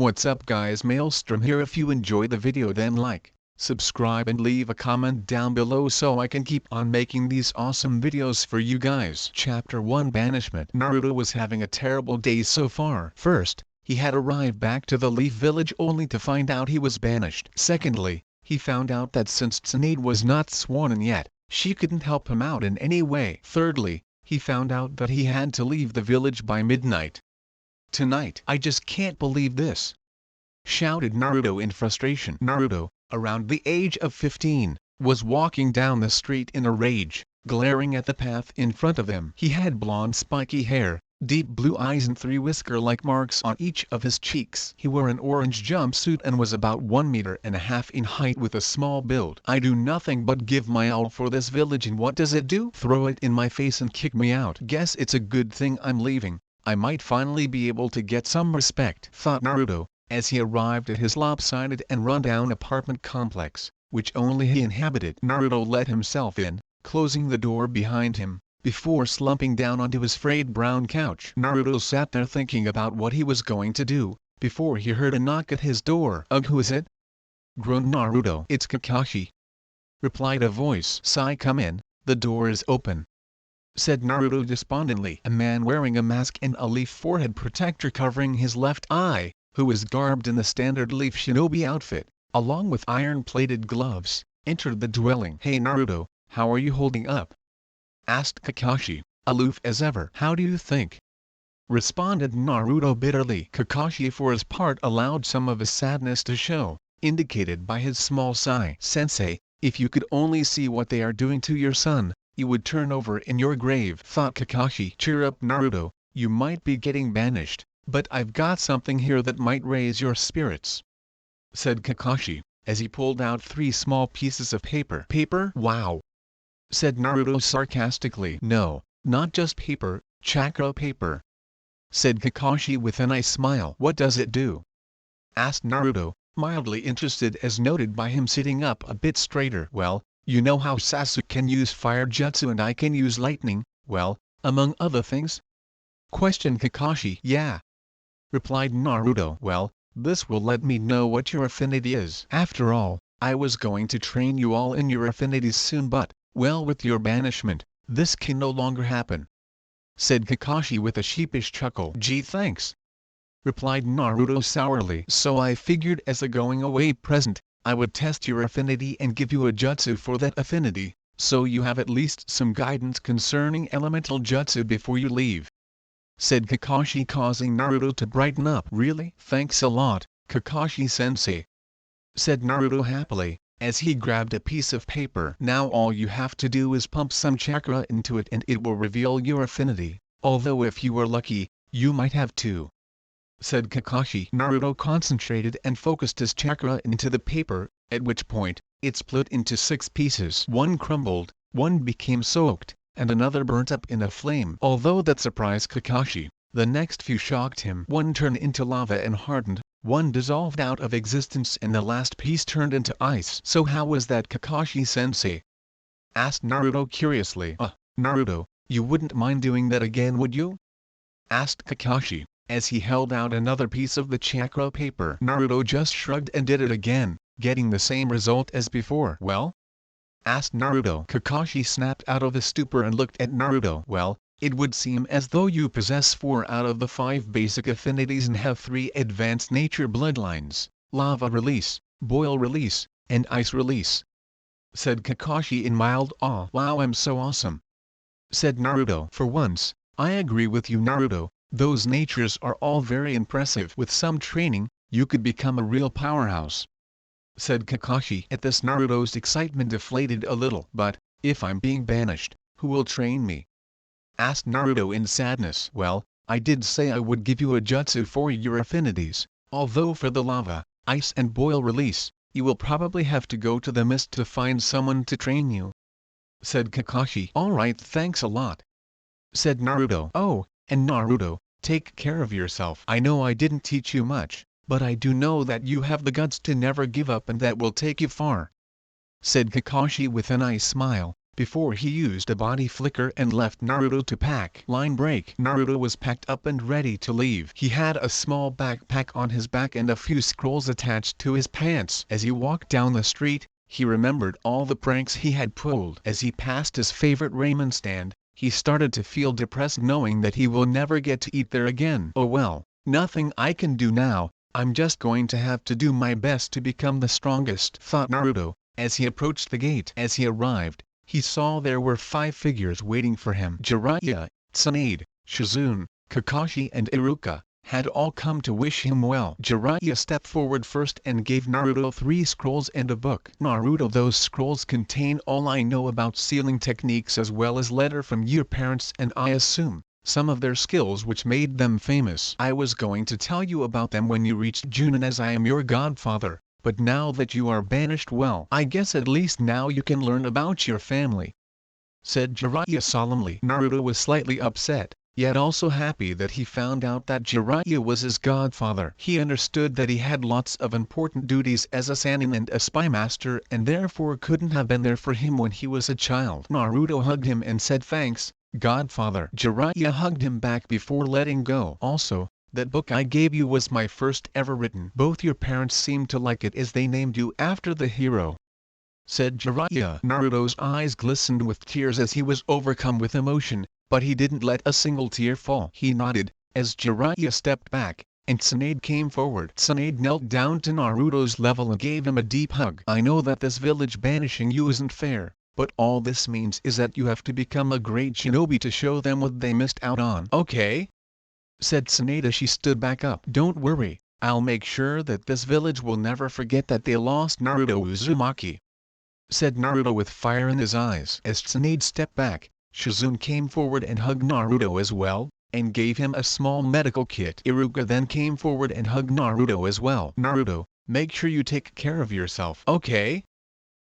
What's up guys, Maelstrom here. If you enjoyed the video then like, subscribe and leave a comment down below so I can keep on making these awesome videos for you guys. Chapter 1 Banishment. Naruto was having a terrible day so far. First, he had arrived back to the Leaf Village only to find out he was banished. Secondly, he found out that since Tsunade was not sworn in yet, she couldn't help him out in any way. Thirdly, he found out that he had to leave the village by midnight. "Tonight, I just can't believe this!" shouted Naruto in frustration. Naruto, around the age of 15, was walking down the street in a rage, glaring at the path in front of him. He had blonde spiky hair, deep blue eyes and 3 whisker-like marks on each of his cheeks. He wore an orange jumpsuit and was about 1.5 meters in height with a small build. "I do nothing but give my all for this village, and what does it do? Throw it in my face and kick me out. Guess it's a good thing I'm leaving. I might finally be able to get some respect," thought Naruto, as he arrived at his lopsided and run-down apartment complex, which only he inhabited. Naruto let himself in, closing the door behind him, before slumping down onto his frayed brown couch. Naruto sat there thinking about what he was going to do, before he heard a knock at his door. "Ugh, who is it?" groaned Naruto. "It's Kakashi," replied a voice. "Sai, come in, the door is open," said Naruto despondently. A man wearing a mask and a leaf forehead protector covering his left eye, who was garbed in the standard leaf shinobi outfit, along with iron-plated gloves, entered the dwelling. "Hey Naruto, how are you holding up?" asked Kakashi, aloof as ever. "How do you think?" responded Naruto bitterly. Kakashi for his part allowed some of his sadness to show, indicated by his small sigh. "Sensei, if you could only see what they are doing to your son, you would turn over in your grave," thought Kakashi. "Cheer up Naruto, you might be getting banished, but I've got something here that might raise your spirits," said Kakashi, as he pulled out 3 small pieces of paper. "Paper? Wow!" said Naruto sarcastically. "No, not just paper, chakra paper," said Kakashi with a nice smile. "What does it do?" asked Naruto, mildly interested as noted by him sitting up a bit straighter. "Well, you know how Sasuke can use fire jutsu and I can use lightning, well, among other things?" questioned Kakashi. "Yeah," replied Naruto. "Well, this will let me know what your affinity is. After all, I was going to train you all in your affinities soon, but, well, with your banishment, this can no longer happen," said Kakashi with a sheepish chuckle. "Gee, thanks," replied Naruto sourly. "So I figured as a going-away present, I would test your affinity and give you a jutsu for that affinity, so you have at least some guidance concerning elemental jutsu before you leave," said Kakashi, causing Naruto to brighten up. "Really? Thanks a lot, Kakashi-sensei," said Naruto happily, as he grabbed a piece of paper. "Now all you have to do is pump some chakra into it and it will reveal your affinity, although if you are lucky, you might have 2. said Kakashi. Naruto concentrated and focused his chakra into the paper, at which point, it split into 6 pieces. 1 crumbled, 1 became soaked, and another burnt up in a flame. Although that surprised Kakashi, the next few shocked him. 1 turned into lava and hardened, 1 dissolved out of existence, and the last piece turned into ice. "So how was that, Kakashi-sensei?" asked Naruto curiously. Naruto, you wouldn't mind doing that again, would you?" asked Kakashi, as he held out another piece of the chakra paper. Naruto just shrugged and did it again, getting the same result as before. "Well?" asked Naruto. Kakashi snapped out of his stupor and looked at Naruto. "Well, it would seem as though you possess 4 out of the 5 basic affinities and have 3 advanced nature bloodlines: lava release, boil release, and ice release," said Kakashi in mild awe. "Wow, I'm so awesome," said Naruto. "For once, I agree with you Naruto, those natures are all very impressive. With some training, you could become a real powerhouse," said Kakashi. At this Naruto's excitement deflated a little. "But, if I'm being banished, who will train me?" asked Naruto in sadness. "Well, I did say I would give you a jutsu for your affinities, although for the lava, ice and boil release, you will probably have to go to the mist to find someone to train you," said Kakashi. "Alright, thanks a lot," said Naruto. "Oh, and Naruto, take care of yourself. I know I didn't teach you much, but I do know that you have the guts to never give up and that will take you far," said Kakashi with a nice smile, before he used a body flicker and left Naruto to pack. Line break. Naruto was packed up and ready to leave. He had a small backpack on his back and a few scrolls attached to his pants. As he walked down the street, he remembered all the pranks he had pulled. As he passed his favorite ramen stand, he started to feel depressed knowing that he will never get to eat there again. Oh well, nothing I can do now, I'm just going to have to do my best to become the strongest, thought Naruto, as he approached the gate. As he arrived, he saw there were 5 figures waiting for him. Jiraiya, Tsunade, Shizune, Kakashi and Iruka had all come to wish him well. Jiraiya stepped forward first and gave Naruto 3 scrolls and a book. Naruto, those scrolls contain all I know about sealing techniques as well as letter from your parents and I assume some of their skills which made them famous. I was going to tell you about them when you reached Junin as I am your godfather, but now that you are banished, well, I guess at least now you can learn about your family, said Jiraiya solemnly. Naruto was slightly upset, yet also happy that he found out that Jiraiya was his godfather. He understood that he had lots of important duties as a Sannin and a spy master and therefore couldn't have been there for him when he was a child. Naruto hugged him and said thanks, godfather. Jiraiya hugged him back before letting go. Also, that book I gave you was my first ever written. Both your parents seemed to like it as they named you after the hero, said Jiraiya. Naruto's eyes glistened with tears as he was overcome with emotion, but he didn't let a single tear fall. He nodded, as Jiraiya stepped back, and Tsunade came forward. Tsunade knelt down to Naruto's level and gave him a deep hug. I know that this village banishing you isn't fair, but all this means is that you have to become a great shinobi to show them what they missed out on. Okay? Said Tsunade as she stood back up. Don't worry, I'll make sure that this village will never forget that they lost Naruto Uzumaki, said Naruto with fire in his eyes. As Tsunade stepped back, Shizune came forward and hugged Naruto as well, and gave him a small medical kit. Iruka then came forward and hugged Naruto as well. Naruto, make sure you take care of yourself. Okay?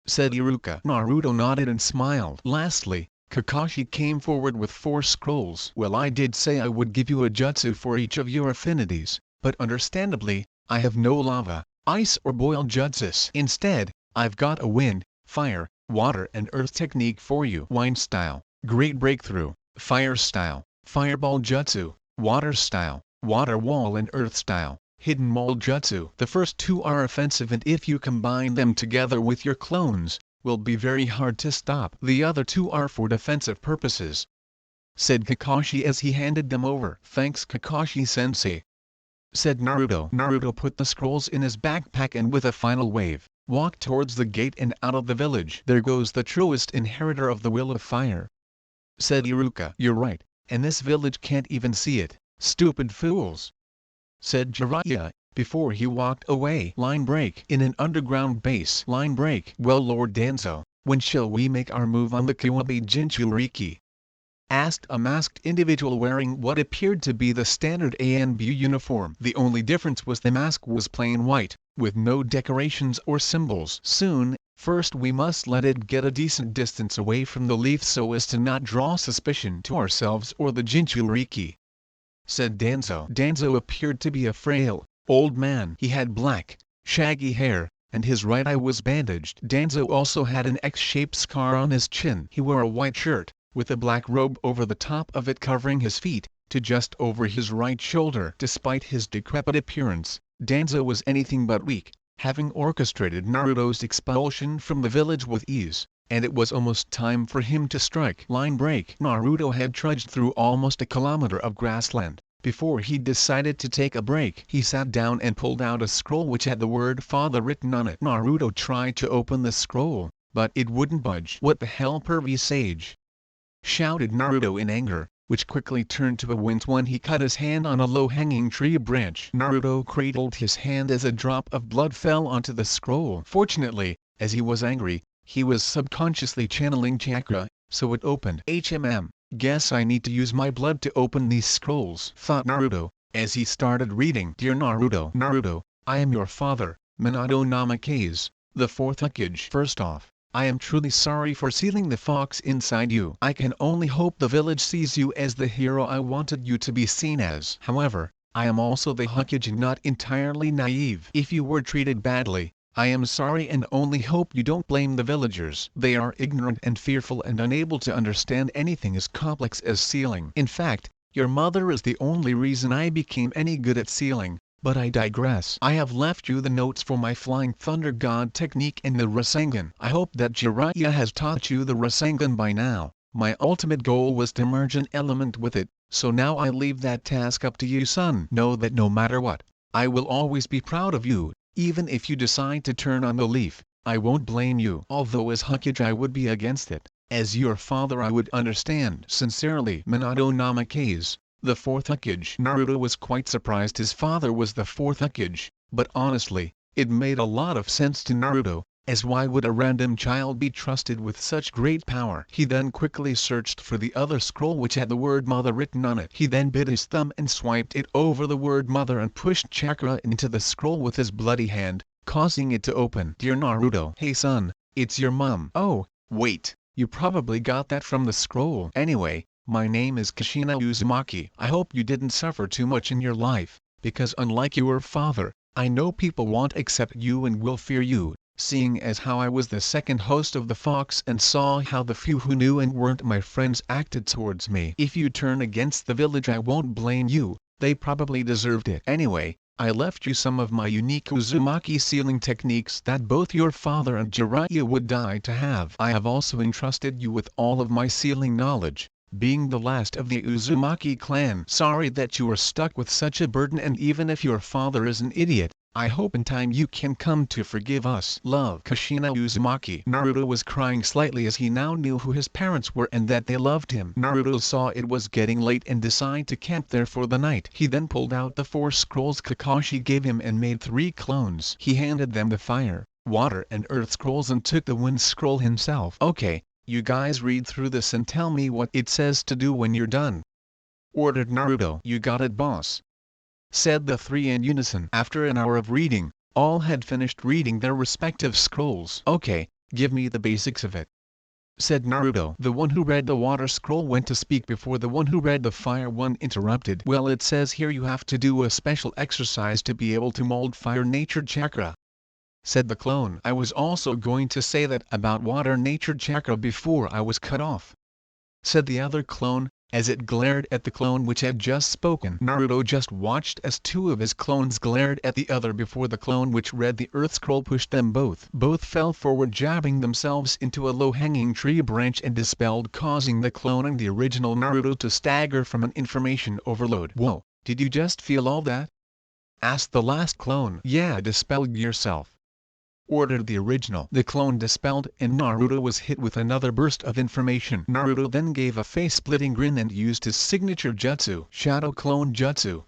Said Iruka. Naruto nodded and smiled. Lastly, Kakashi came forward with 4 scrolls. Well, I did say I would give you a jutsu for each of your affinities, but understandably, I have no lava, ice or boil jutsus. Instead, I've got a wind, fire, water and earth technique for you. Wind style, great breakthrough; fire style, fireball jutsu; water style, water wall; and earth style, hidden mold jutsu. The first 2 are offensive and if you combine them together with your clones, will be very hard to stop. The other 2 are for defensive purposes, said Kakashi as he handed them over. Thanks Kakashi-sensei, said Naruto. Naruto put the scrolls in his backpack and with a final wave, walked towards the gate and out of the village. There goes the truest inheritor of the will of fire, said Iruka. You're right, and this village can't even see it. Stupid fools, said Jiraiya, before he walked away. Line break. In an underground base. Line break. Well, Lord Danzo, when shall we make our move on the Kiwabe Jinchuriki? Asked a masked individual wearing what appeared to be the standard ANB uniform. The only difference was the mask was plain white, with no decorations or symbols. Soon. First we must let it get a decent distance away from the leaf so as to not draw suspicion to ourselves or the Jinchuriki, said Danzo. Danzo appeared to be a frail, old man. He had black, shaggy hair, and his right eye was bandaged. Danzo also had an X-shaped scar on his chin. He wore a white shirt, with a black robe over the top of it covering his feet, to just over his right shoulder. Despite his decrepit appearance, Danzo was anything but weak, having orchestrated Naruto's expulsion from the village with ease, and it was almost time for him to strike. Line break. Naruto had trudged through almost a kilometer of grassland, before he decided to take a break. He sat down and pulled out a scroll which had the word father written on it. Naruto tried to open the scroll, but it wouldn't budge. What the hell, pervy sage? Shouted Naruto in anger, which quickly turned to a wince when he cut his hand on a low-hanging tree branch. Naruto cradled his hand as a drop of blood fell onto the scroll. Fortunately, as he was angry, he was subconsciously channeling chakra, so it opened. Guess I need to use my blood to open these scrolls, thought Naruto, as he started reading. Dear Naruto. Naruto, I am your father, Minato Namikaze, the 4th Hokage. First off, I am truly sorry for sealing the fox inside you. I can only hope the village sees you as the hero I wanted you to be seen as. However, I am also the Hokage and not entirely naive. If you were treated badly, I am sorry and only hope you don't blame the villagers. They are ignorant and fearful and unable to understand anything as complex as sealing. In fact, your mother is the only reason I became any good at sealing. But I digress. I have left you the notes for my Flying Thunder God technique and the Rasengan. I hope that Jiraiya has taught you the Rasengan by now. My ultimate goal was to merge an element with it, so now I leave that task up to you, son. Know that no matter what, I will always be proud of you, even if you decide to turn on the leaf. I won't blame you. Although as Hokage I would be against it, as your father I would understand. Sincerely, Minato Namikaze, the fourth Hokage. Naruto was quite surprised his father was the fourth Hokage, but honestly, it made a lot of sense to Naruto, as why would a random child be trusted with such great power? He then quickly searched for the other scroll which had the word mother written on it. He then bit his thumb and swiped it over the word mother and pushed chakra into the scroll with his bloody hand, causing it to open. Dear Naruto, hey son, it's your mom. Oh, wait, you probably got that from the scroll. Anyway, my name is Kushina Uzumaki. I hope you didn't suffer too much in your life, because unlike your father, I know people won't accept you and will fear you, seeing as how I was the second host of the Fox and saw how the few who knew and weren't my friends acted towards me. If you turn against the village I won't blame you, they probably deserved it. Anyway, I left you some of my unique Uzumaki sealing techniques that both your father and Jiraiya would die to have. I have also entrusted you with all of my sealing knowledge, being the last of the Uzumaki clan. Sorry that you are stuck with such a burden, and even if your father is an idiot, I hope in time you can come to forgive us. Love, Kushina Uzumaki. Naruto was crying slightly as he now knew who his parents were and that they loved him. Naruto saw it was getting late and decided to camp there for the night. He then pulled out the 4 scrolls Kakashi gave him and made 3 clones. He handed them the fire, water and earth scrolls and took the wind scroll himself. Okay, you guys read through this and tell me what it says to do when you're done, ordered Naruto. You got it, boss, said the 3 in unison. After an hour of reading, all had finished reading their respective scrolls. Okay, give me the basics of it, said Naruto. The one who read the water scroll went to speak before the one who read the fire one interrupted. Well, it says here you have to do a special exercise to be able to mold fire nature chakra, said the clone. I was also going to say that about water nature chakra before I was cut off, said the other clone, as it glared at the clone which had just spoken. Naruto just watched as 2 of his clones glared at the other before the clone which read the earth scroll pushed them both. Both fell forward, jabbing themselves into a low-hanging tree branch and dispelled, causing the clone and the original Naruto to stagger from an information overload. Whoa, did you just feel all that? Asked the last clone. Yeah, dispelled yourself, ordered the original. The clone dispelled and Naruto was hit with another burst of information. Naruto then gave a face-splitting grin and used his signature jutsu, Shadow Clone Jutsu,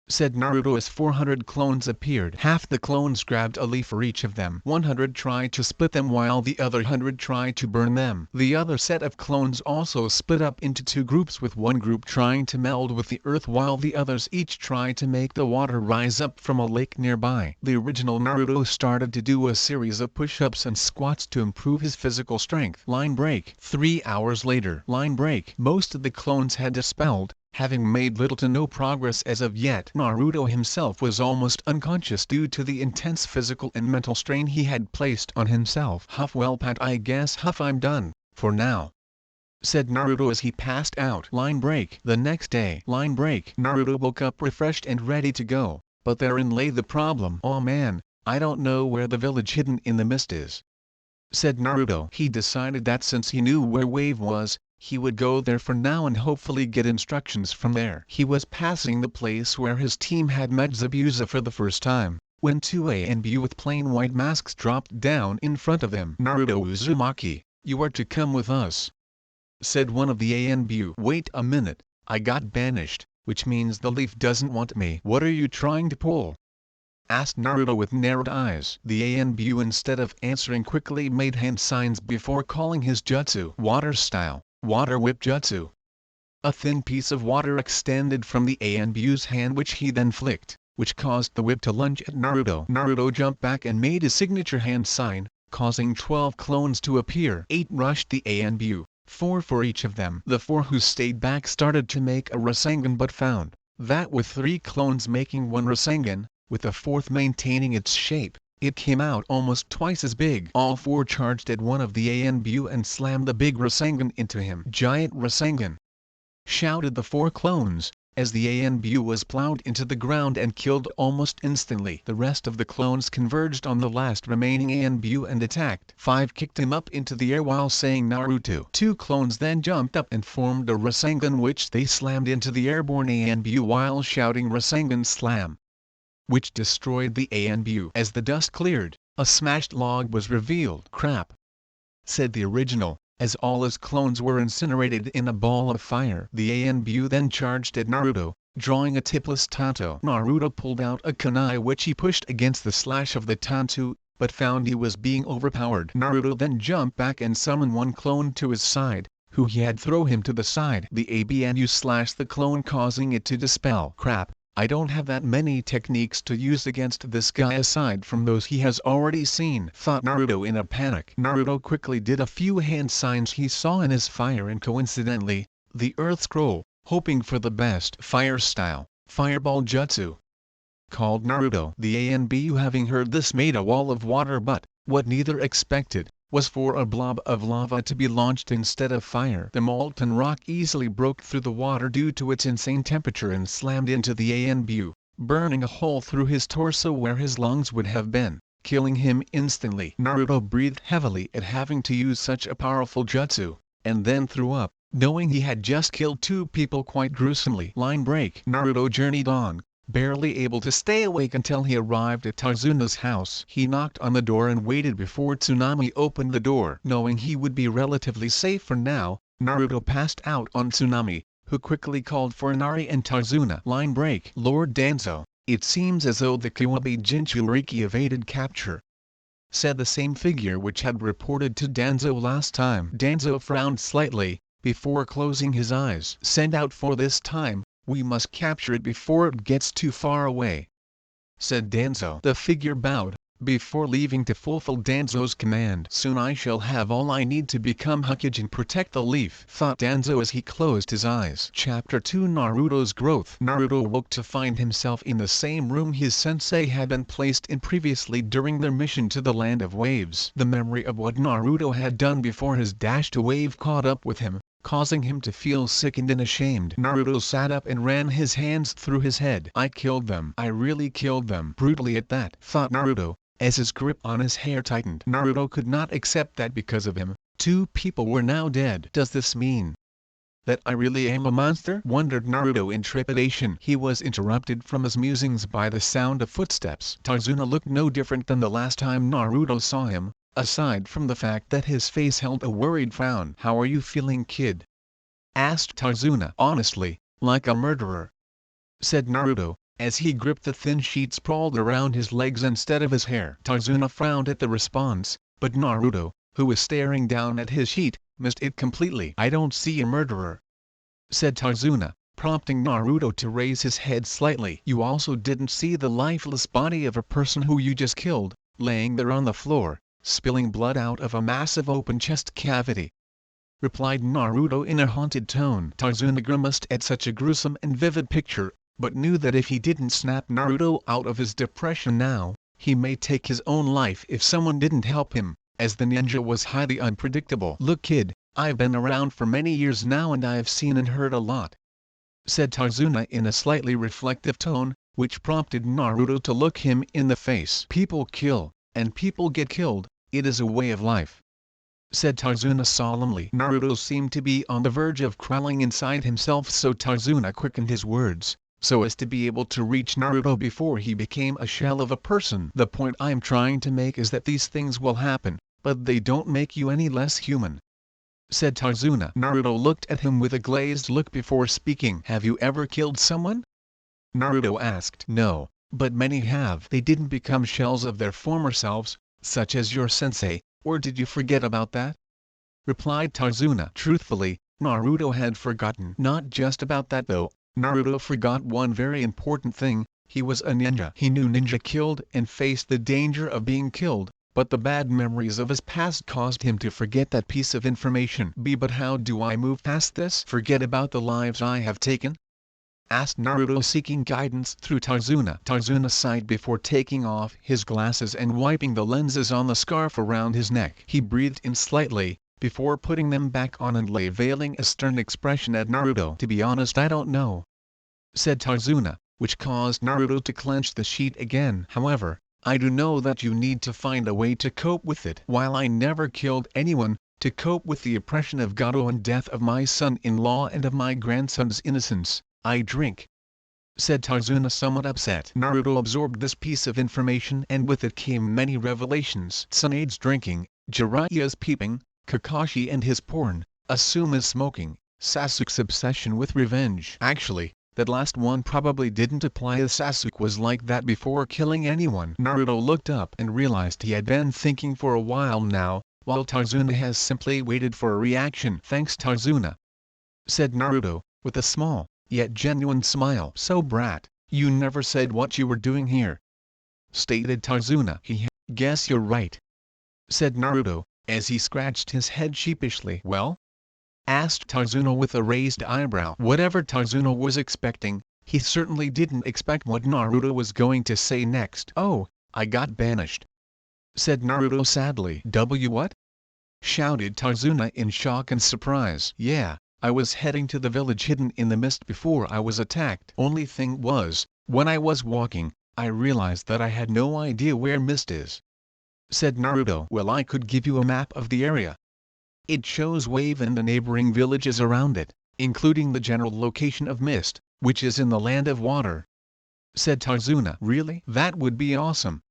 said Naruto as 400 clones appeared. Half the clones grabbed a leaf for each of them. 100 tried to split them while the other 100 tried to burn them. The other set of clones also split up into 2 groups, with one group trying to meld with the earth while the others each tried to make the water rise up from a lake nearby. The original Naruto started to do a series of push-ups and squats to improve his physical strength. Line break. 3 hours later. Line break. Most of the clones had dispelled, having made little to no progress as of yet. Naruto himself was almost unconscious due to the intense physical and mental strain he had placed on himself. Huff, well Pat, I guess Huff I'm done, for now, said Naruto as he passed out. Line break. The next day. Line break. Naruto woke up refreshed and ready to go, but therein lay the problem. Oh man, I don't know where the village hidden in the mist is, said Naruto. He decided that since he knew where Wave was, he would go there for now and hopefully get instructions from there. He was passing the place where his team had met Zabuza for the first time, when 2 ANBU with plain white masks dropped down in front of him. Naruto Uzumaki, you are to come with us, said one of the ANBU. Wait a minute, I got banished, which means the leaf doesn't want me. What are you trying to pull? Asked Naruto with narrowed eyes. The ANBU, instead of answering, quickly made hand signs before calling his jutsu. Water style. Water whip jutsu. A thin piece of water extended from the ANBU's hand which he then flicked, which caused the whip to lunge at Naruto. Naruto jumped back and made his signature hand sign, causing 12 clones to appear. 8 rushed the ANBU, 4 for each of them. The 4 who stayed back started to make a Rasengan but found that with 3 clones making one Rasengan, with the 4th maintaining its shape, It came out almost twice as big. All four charged at one of the ANBU and slammed the big Rasengan into him. Giant Rasengan! Shouted the four clones, as the ANBU was plowed into the ground and killed almost instantly. The rest of the clones converged on the last remaining ANBU and attacked. 5 kicked him up into the air while saying Naruto. 2 clones then jumped up and formed a Rasengan which they slammed into the airborne ANBU while shouting Rasengan Slam, which destroyed the ANBU. As the dust cleared, a smashed log was revealed. Crap! Said the original, as all his clones were incinerated in a ball of fire. The ANBU then charged at Naruto, drawing a tipless Tanto. Naruto pulled out a kunai which he pushed against the slash of the Tanto, but found he was being overpowered. Naruto then jumped back and summoned one clone to his side, who he had throw him to the side. The ABNU slashed the clone causing it to dispel. Crap! I don't have that many techniques to use against this guy aside from those he has already seen, thought Naruto in a panic. Naruto quickly did a few hand signs he saw in his fire and coincidentally, the Earth Scroll, hoping for the best. Fire style, Fireball Jutsu, called Naruto. The ANBU having heard this made a wall of water, but, what neither expected, was for a blob of lava to be launched instead of fire. The molten rock easily broke through the water due to its insane temperature and slammed into the ANBU, burning a hole through his torso where his lungs would have been, killing him instantly. Naruto breathed heavily at having to use such a powerful jutsu, and then threw up, knowing he had just killed 2 people quite gruesomely. Line break. Naruto journeyed on, barely able to stay awake until he arrived at Tarzuna's house. He knocked on the door and waited before Tsunade opened the door. Knowing he would be relatively safe for now, Naruto passed out on Tsunade, who quickly called for Inari and Tarzuna. Line break. Lord Danzo, it seems as though the Kiwabe Jinchuriki evaded capture, said the same figure which had reported to Danzo last time. Danzo frowned slightly, before closing his eyes. Send out for this time. We must capture it before it gets too far away, said Danzo. The figure bowed, before leaving to fulfill Danzo's command. Soon I shall have all I need to become Hokage and protect the leaf, thought Danzo as he closed his eyes. Chapter 2 Naruto's Growth. Naruto woke to find himself in the same room his sensei had been placed in previously during their mission to the Land of Waves. The memory of what Naruto had done before his dash to wave caught up with him, causing him to feel sickened and ashamed. Naruto sat up and ran his hands through his head. I killed them. I really killed them. Brutally at that, thought Naruto, as his grip on his hair tightened. Naruto could not accept that because of him, 2 people were now dead. Does this mean that I really am a monster? Wondered Naruto in trepidation. He was interrupted from his musings by the sound of footsteps. Tarzuna looked no different than the last time Naruto saw him, aside from the fact that his face held a worried frown. How are you feeling, kid? Asked Tarzuna. Honestly, like a murderer, said Naruto, as he gripped the thin sheet sprawled around his legs instead of his hair. Tarzuna frowned at the response, but Naruto, who was staring down at his sheet, missed it completely. I don't see a murderer, said Tarzuna, prompting Naruto to raise his head slightly. You also didn't see the lifeless body of a person who you just killed, laying there on the floor, spilling blood out of a massive open chest cavity, replied Naruto in a haunted tone. Tarzuna grimaced at such a gruesome and vivid picture, but knew that if he didn't snap Naruto out of his depression now, he may take his own life if someone didn't help him, as the ninja was highly unpredictable. Look kid, I've been around for many years now and I've seen and heard a lot, said Tarzuna in a slightly reflective tone, which prompted Naruto to look him in the face. People kill, and people get killed. It is a way of life, said Tarzuna solemnly. Naruto seemed to be on the verge of crawling inside himself, so Tarzuna quickened his words, so as to be able to reach Naruto before he became a shell of a person. The point I'm trying to make is that these things will happen, but they don't make you any less human, said Tarzuna. Naruto looked at him with a glazed look before speaking. Have you ever killed someone? Naruto asked. No, but many have. They didn't become shells of their former selves, such as your sensei, or did you forget about that? Replied Tarzuna. Truthfully, Naruto had forgotten. Not just about that though, Naruto forgot one very important thing. He was a ninja. He knew ninja killed and faced the danger of being killed, but the bad memories of his past caused him to forget that piece of information. But how do I move past this? Forget about the lives I have taken? asked Naruto, seeking guidance through Tarzuna. Tarzuna sighed before taking off his glasses and wiping the lenses on the scarf around his neck. He breathed in slightly, before putting them back on and veiling a stern expression at Naruto. "To be honest, I don't know," said Tarzuna, which caused Naruto to clench the sheet again. "However, I do know that you need to find a way to cope with it. While I never killed anyone, to cope with the oppression of Gato and death of my son-in-law and of my grandson's innocence, I drink," said Tarzuna, somewhat upset. Naruto absorbed this piece of information, and with it came many revelations. Tsunade's drinking, Jiraiya's peeping, Kakashi and his porn, Asuma's smoking, Sasuke's obsession with revenge. Actually, that last one probably didn't apply, as Sasuke was like that before killing anyone. Naruto looked up and realized he had been thinking for a while now, while Tarzuna has simply waited for a reaction. "Thanks, Tarzuna," said Naruto, with a small, yet genuine smile. "So brat, you never said what you were doing here," stated Tarzuna. "Guess you're right," said Naruto, as he scratched his head sheepishly. "Well?" asked Tarzuna with a raised eyebrow. Whatever Tarzuna was expecting, he certainly didn't expect what Naruto was going to say next. "Oh, I got banished," said Naruto sadly. What?" shouted Tarzuna in shock and surprise. "Yeah, I was heading to the village hidden in the mist before I was attacked. Only thing was, when I was walking, I realized that I had no idea where mist is," said Naruto. "Well, I could give you a map of the area. It shows Wave and the neighboring villages around it, including the general location of mist, which is in the Land of Water," said Tarzuna. "Really? That would be awesome,"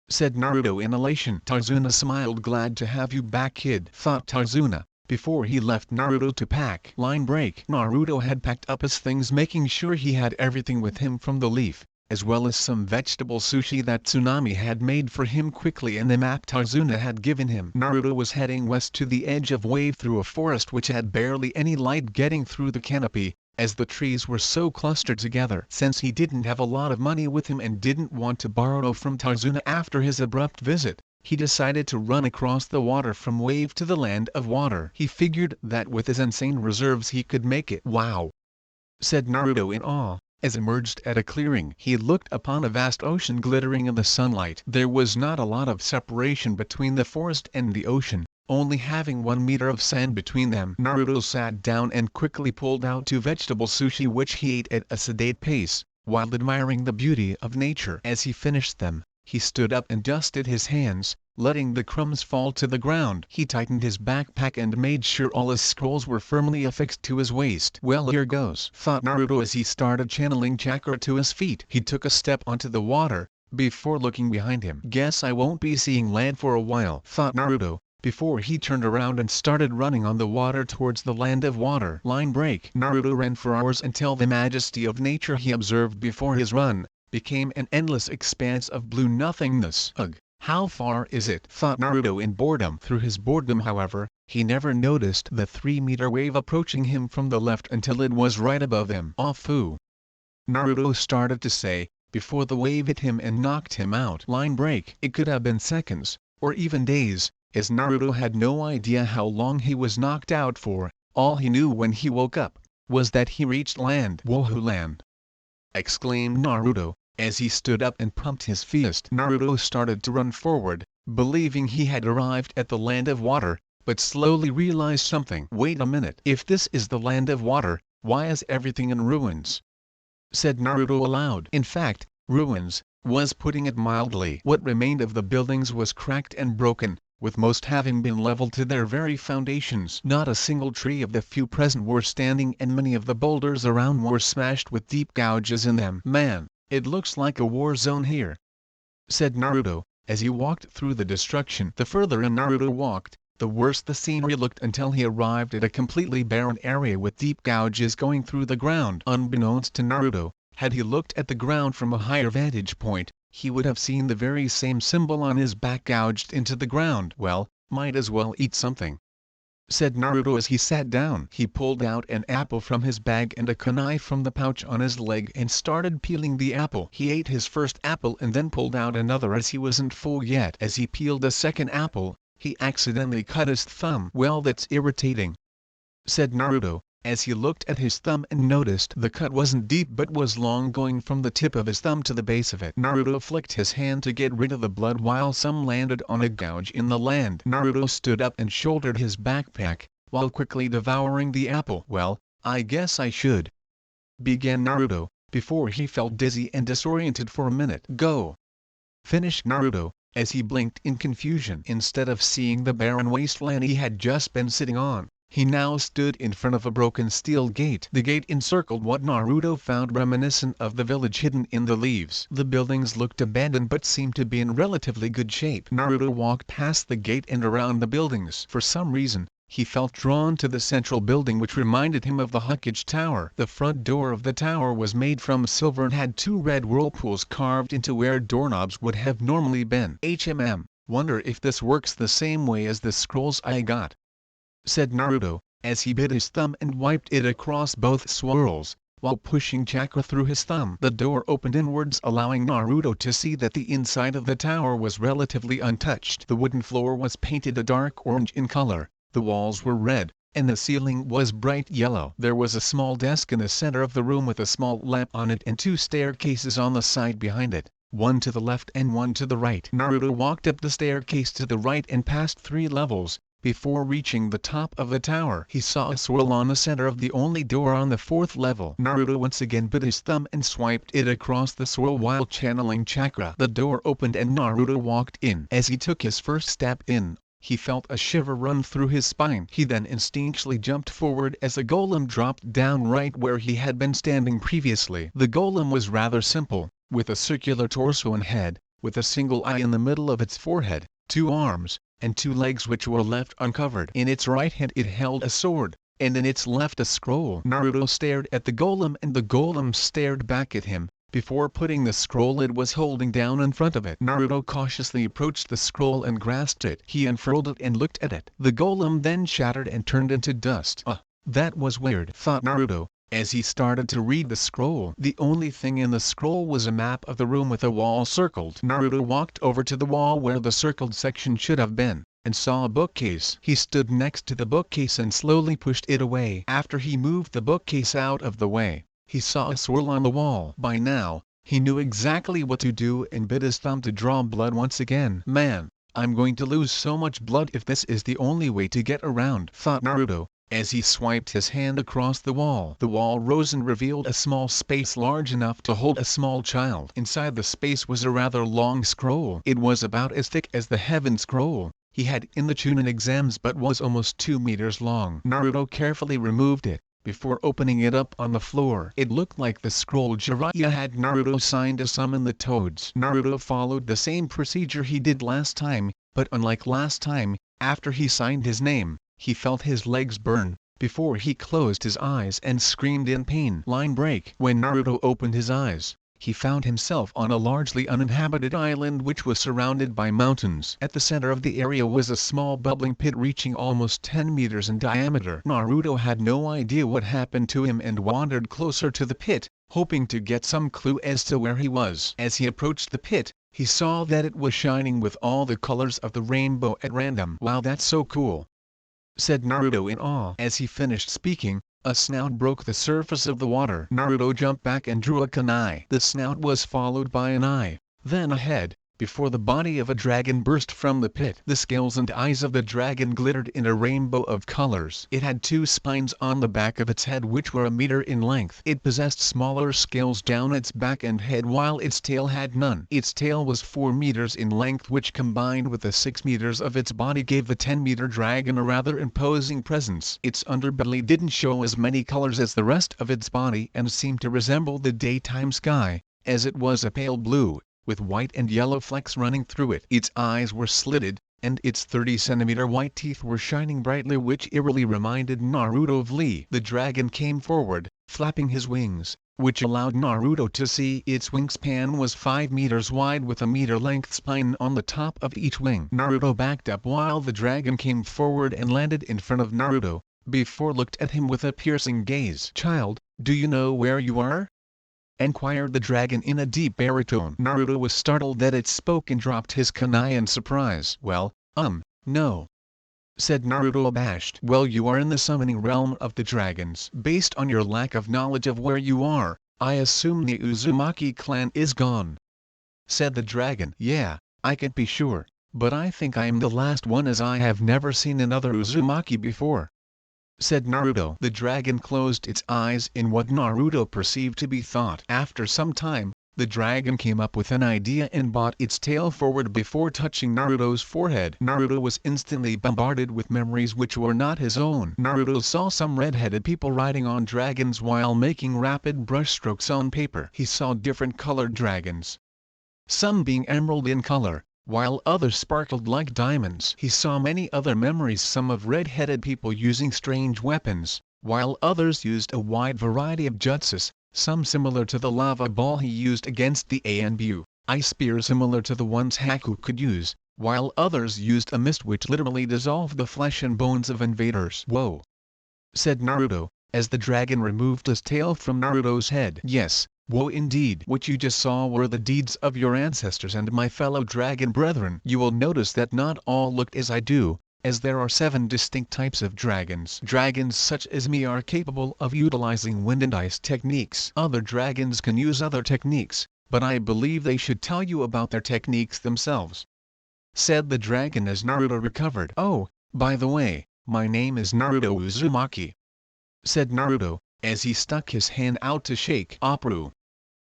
said Naruto in elation. Tarzuna smiled. "Glad to have you back, kid," thought Tarzuna, before he left Naruto to pack. Line break. Naruto had packed up his things, making sure he had everything with him from the leaf, as well as some vegetable sushi that Tsunade had made for him quickly, and the map Tarzuna had given him. Naruto was heading west to the edge of Wave through a forest which had barely any light getting through the canopy, as the trees were so clustered together. Since he didn't have a lot of money with him and didn't want to borrow from Tarzuna after his abrupt visit, he decided to run across the water from Wave to the Land of Water. He figured that with his insane reserves he could make it. "Wow!" said Naruto in awe, as emerged at a clearing. He looked upon a vast ocean glittering in the sunlight. There was not a lot of separation between the forest and the ocean, only having 1 meter of sand between them. Naruto sat down and quickly pulled out 2 vegetable sushi, which he ate at a sedate pace, while admiring the beauty of nature. As he finished them, he stood up and dusted his hands, letting the crumbs fall to the ground. He tightened his backpack and made sure all his scrolls were firmly affixed to his waist. "Well, here goes," thought Naruto as he started channeling chakra to his feet. He took a step onto the water, before looking behind him. "Guess I won't be seeing land for a while," thought Naruto, before he turned around and started running on the water towards the Land of Water. Line break. Naruto ran for hours until the majesty of nature he observed before his run became an endless expanse of blue nothingness. "Ugh, how far is it?" thought Naruto in boredom. Through his boredom, however, he never noticed the 3-meter wave approaching him from the left until it was right above him. "Afu!" Naruto started to say, before the wave hit him and knocked him out. Line break. It could have been seconds, or even days, as Naruto had no idea how long he was knocked out for. All he knew when he woke up was that he reached land. "Woohoo, land!" exclaimed Naruto, as he stood up and pumped his fist. Naruto started to run forward, believing he had arrived at the Land of Water, but slowly realized something. "Wait a minute. If this is the Land of Water, why is everything in ruins?" said Naruto aloud. In fact, ruins was putting it mildly. What remained of the buildings was cracked and broken, with most having been leveled to their very foundations. Not a single tree of the few present were standing, and many of the boulders around were smashed with deep gouges in them. "Man, it looks like a war zone here," said Naruto, as he walked through the destruction. The further in Naruto walked, the worse the scenery looked, until he arrived at a completely barren area with deep gouges going through the ground. Unbeknownst to Naruto, had he looked at the ground from a higher vantage point, he would have seen the very same symbol on his back gouged into the ground. "Well, might as well eat something," said Naruto as he sat down. He pulled out an apple from his bag and a kunai from the pouch on his leg and started peeling the apple. He ate his first apple and then pulled out another, as he wasn't full yet. As he peeled the second apple, he accidentally cut his thumb. "Well, that's irritating," said Naruto, as he looked at his thumb and noticed the cut wasn't deep but was long, going from the tip of his thumb to the base of it. Naruto flicked his hand to get rid of the blood while some landed on a gouge in the land. Naruto stood up and shouldered his backpack, while quickly devouring the apple. "Well, I guess I should," began Naruto, before he felt dizzy and disoriented for a minute. "Go," finished Naruto, as he blinked in confusion. Instead of seeing the barren wasteland he had just been sitting on, he now stood in front of a broken steel gate. The gate encircled what Naruto found reminiscent of the village hidden in the leaves. The buildings looked abandoned but seemed to be in relatively good shape. Naruto walked past the gate and around the buildings. For some reason, he felt drawn to the central building, which reminded him of the Hokage Tower. The front door of the tower was made from silver and had two red whirlpools carved into where doorknobs would have normally been. Wonder if this works the same way as the scrolls I got," said Naruto, as he bit his thumb and wiped it across both swirls, while pushing chakra through his thumb. The door opened inwards, allowing Naruto to see that the inside of the tower was relatively untouched. The wooden floor was painted a dark orange in color, the walls were red, and the ceiling was bright yellow. There was a small desk in the center of the room with a small lamp on it and two staircases on the side behind it, one to the left and one to the right. Naruto walked up the staircase to the right and passed 3 levels. Before reaching the top of the tower, he saw a swirl on the center of the only door on the 4th level. Naruto once again bit his thumb and swiped it across the swirl while channeling chakra. The door opened and Naruto walked in. As he took his first step in, he felt a shiver run through his spine. He then instinctually jumped forward as a golem dropped down right where he had been standing previously. The golem was rather simple, with a circular torso and head, with a single eye in the middle of its forehead, 2 arms, and 2 legs which were left uncovered. In its right hand it held a sword, and in its left a scroll. Naruto stared at the golem and the golem stared back at him, before putting the scroll it was holding down in front of it. Naruto cautiously approached the scroll and grasped it. He unfurled it and looked at it. The golem then shattered and turned into dust. That was weird, thought Naruto, as he started to read the scroll. The only thing in the scroll was a map of the room with a wall circled. Naruto walked over to the wall where the circled section should have been, and saw a bookcase. He stood next to the bookcase and slowly pushed it away. After he moved the bookcase out of the way, he saw a swirl on the wall. By now, he knew exactly what to do and bit his thumb to draw blood once again. "Man, I'm going to lose so much blood if this is the only way to get around," thought Naruto, as he swiped his hand across the wall. The wall rose and revealed a small space large enough to hold a small child. Inside the space was a rather long scroll. It was about as thick as the Heaven Scroll he had in the Chunin exams but was almost 2 meters long. Naruto carefully removed it, before opening it up on the floor. It looked like the scroll Jiraiya had Naruto signed to summon the toads. Naruto followed the same procedure he did last time, but unlike last time, after he signed his name, he felt his legs burn, before he closed his eyes and screamed in pain. Line break. When Naruto opened his eyes, he found himself on a largely uninhabited island which was surrounded by mountains. At the center of the area was a small bubbling pit reaching almost 10 meters in diameter. Naruto had no idea what happened to him and wandered closer to the pit, hoping to get some clue as to where he was. As he approached the pit, he saw that it was shining with all the colors of the rainbow at random. "Wow, that's so cool," said Naruto in awe. As he finished speaking, a snout broke the surface of the water. Naruto jumped back and drew a kunai. The snout was followed by an eye, then a head, before the body of a dragon burst from the pit. The scales and eyes of the dragon glittered in a rainbow of colors. It had 2 spines on the back of its head which were a meter in length. It possessed smaller scales down its back and head while its tail had none. Its tail was 4 meters in length which combined with the 6 meters of its body gave the 10-meter dragon a rather imposing presence. Its underbelly didn't show as many colors as the rest of its body and seemed to resemble the daytime sky, as it was a pale blue, with white and yellow flecks running through it. Its eyes were slitted, and its 30-centimeter white teeth were shining brightly which eerily reminded Naruto of Lee. The dragon came forward, flapping his wings, which allowed Naruto to see its wingspan was 5 meters wide with a meter-length spine on the top of each wing. Naruto backed up while the dragon came forward and landed in front of Naruto, before looked at him with a piercing gaze. "Child, do you know where you are?" enquired the dragon in a deep baritone. Naruto was startled that it spoke and dropped his kunai in surprise. "Well, no. said Naruto abashed. Well, you are in the summoning realm of the dragons. Based on your lack of knowledge of where you are, I assume the Uzumaki clan is gone, said the dragon. Yeah, I can't be sure, but I think I am the last one as I have never seen another Uzumaki before, said Naruto. The dragon closed its eyes in what Naruto perceived to be thought. After some time, the dragon came up with an idea and brought its tail forward before touching Naruto's forehead. Naruto was instantly bombarded with memories which were not his own. Naruto saw some red-headed people riding on dragons while making rapid brushstrokes on paper. He saw different colored dragons, some being emerald in color, while others sparkled like diamonds. He saw many other memories, some of red-headed people using strange weapons, while others used a wide variety of jutsus, some similar to the lava ball he used against the Anbu, ice spear similar to the ones Haku could use, while others used a mist which literally dissolved the flesh and bones of invaders. Whoa! Said Naruto, as the dragon removed his tail from Naruto's head. Yes, whoa indeed. What you just saw were the deeds of your ancestors and my fellow dragon brethren. You will notice that not all looked as I do, as there are 7 distinct types of dragons. Dragons such as me are capable of utilizing wind and ice techniques. Other dragons can use other techniques, but I believe they should tell you about their techniques themselves, said the dragon as Naruto recovered. Oh, by the way, my name is Naruto Uzumaki, said Naruto, as he stuck his hand out to shake. Apu,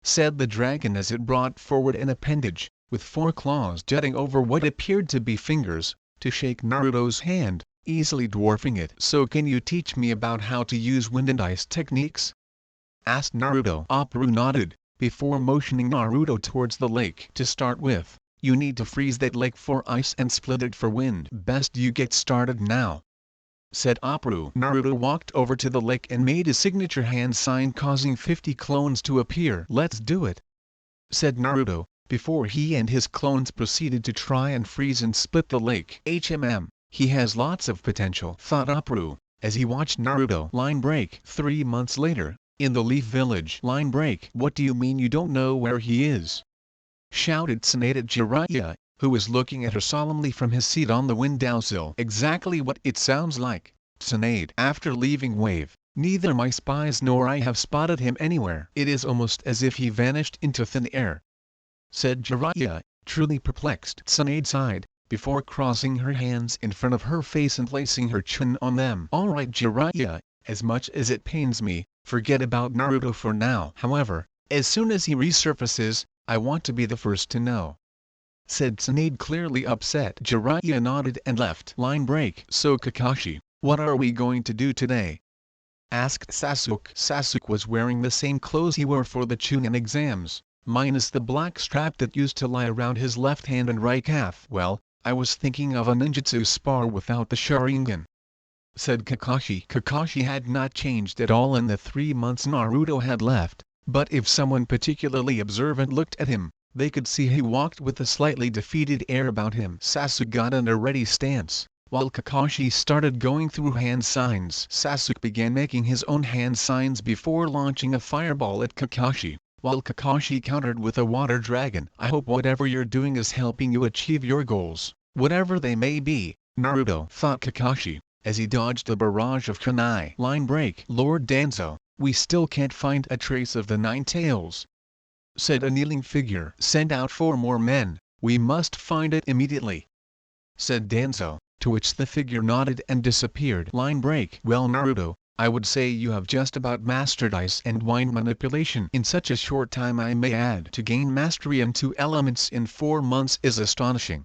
said the dragon as it brought forward an appendage, with 4 claws jutting over what appeared to be fingers, to shake Naruto's hand, easily dwarfing it. So can you teach me about how to use wind and ice techniques? Asked Naruto. Apu nodded, before motioning Naruto towards the lake. To start with, you need to freeze that lake for ice and split it for wind. Best you get started now, said Apu. Naruto walked over to the lake and made a signature hand sign causing 50 clones to appear. Let's do it, said Naruto, before he and his clones proceeded to try and freeze and split the lake. He has lots of potential, thought Apu, as he watched Naruto. Line break. 3 months later, in the Leaf Village. Line break. What do you mean you don't know where he is? Shouted Tsunade at Jiraiya, who was looking at her solemnly from his seat on the windowsill. Exactly what it sounds like, Tsunade. After leaving Wave, neither my spies nor I have spotted him anywhere. It is almost as if he vanished into thin air, said Jiraiya, truly perplexed. Tsunade sighed, before crossing her hands in front of her face and placing her chin on them. Alright Jiraiya, as much as it pains me, forget about Naruto for now. However, as soon as he resurfaces, I want to be the first to know, said Tsunade, clearly upset. Jiraiya nodded and left. Line break. So Kakashi, what are we going to do today? Asked Sasuke. Sasuke was wearing the same clothes he wore for the Chunin exams, minus the black strap that used to lie around his left hand and right calf. Well, I was thinking of a ninjutsu spar without the Sharingan, said Kakashi. Kakashi had not changed at all in the 3 months Naruto had left, but if someone particularly observant looked at him, they could see he walked with a slightly defeated air about him. Sasuke got in a ready stance, while Kakashi started going through hand signs. Sasuke began making his own hand signs before launching a fireball at Kakashi, while Kakashi countered with a water dragon. I hope whatever you're doing is helping you achieve your goals, whatever they may be, Naruto, thought Kakashi, as he dodged a barrage of kunai. Line break. Lord Danzo, we still can't find a trace of the 9 tails, said a kneeling figure. Send out 4 more men, we must find it immediately, said Danzo, to which the figure nodded and disappeared. Line break. Well Naruto, I would say you have just about mastered ice and wind manipulation in such a short time. I may add, to gain mastery in 2 elements in 4 months is astonishing,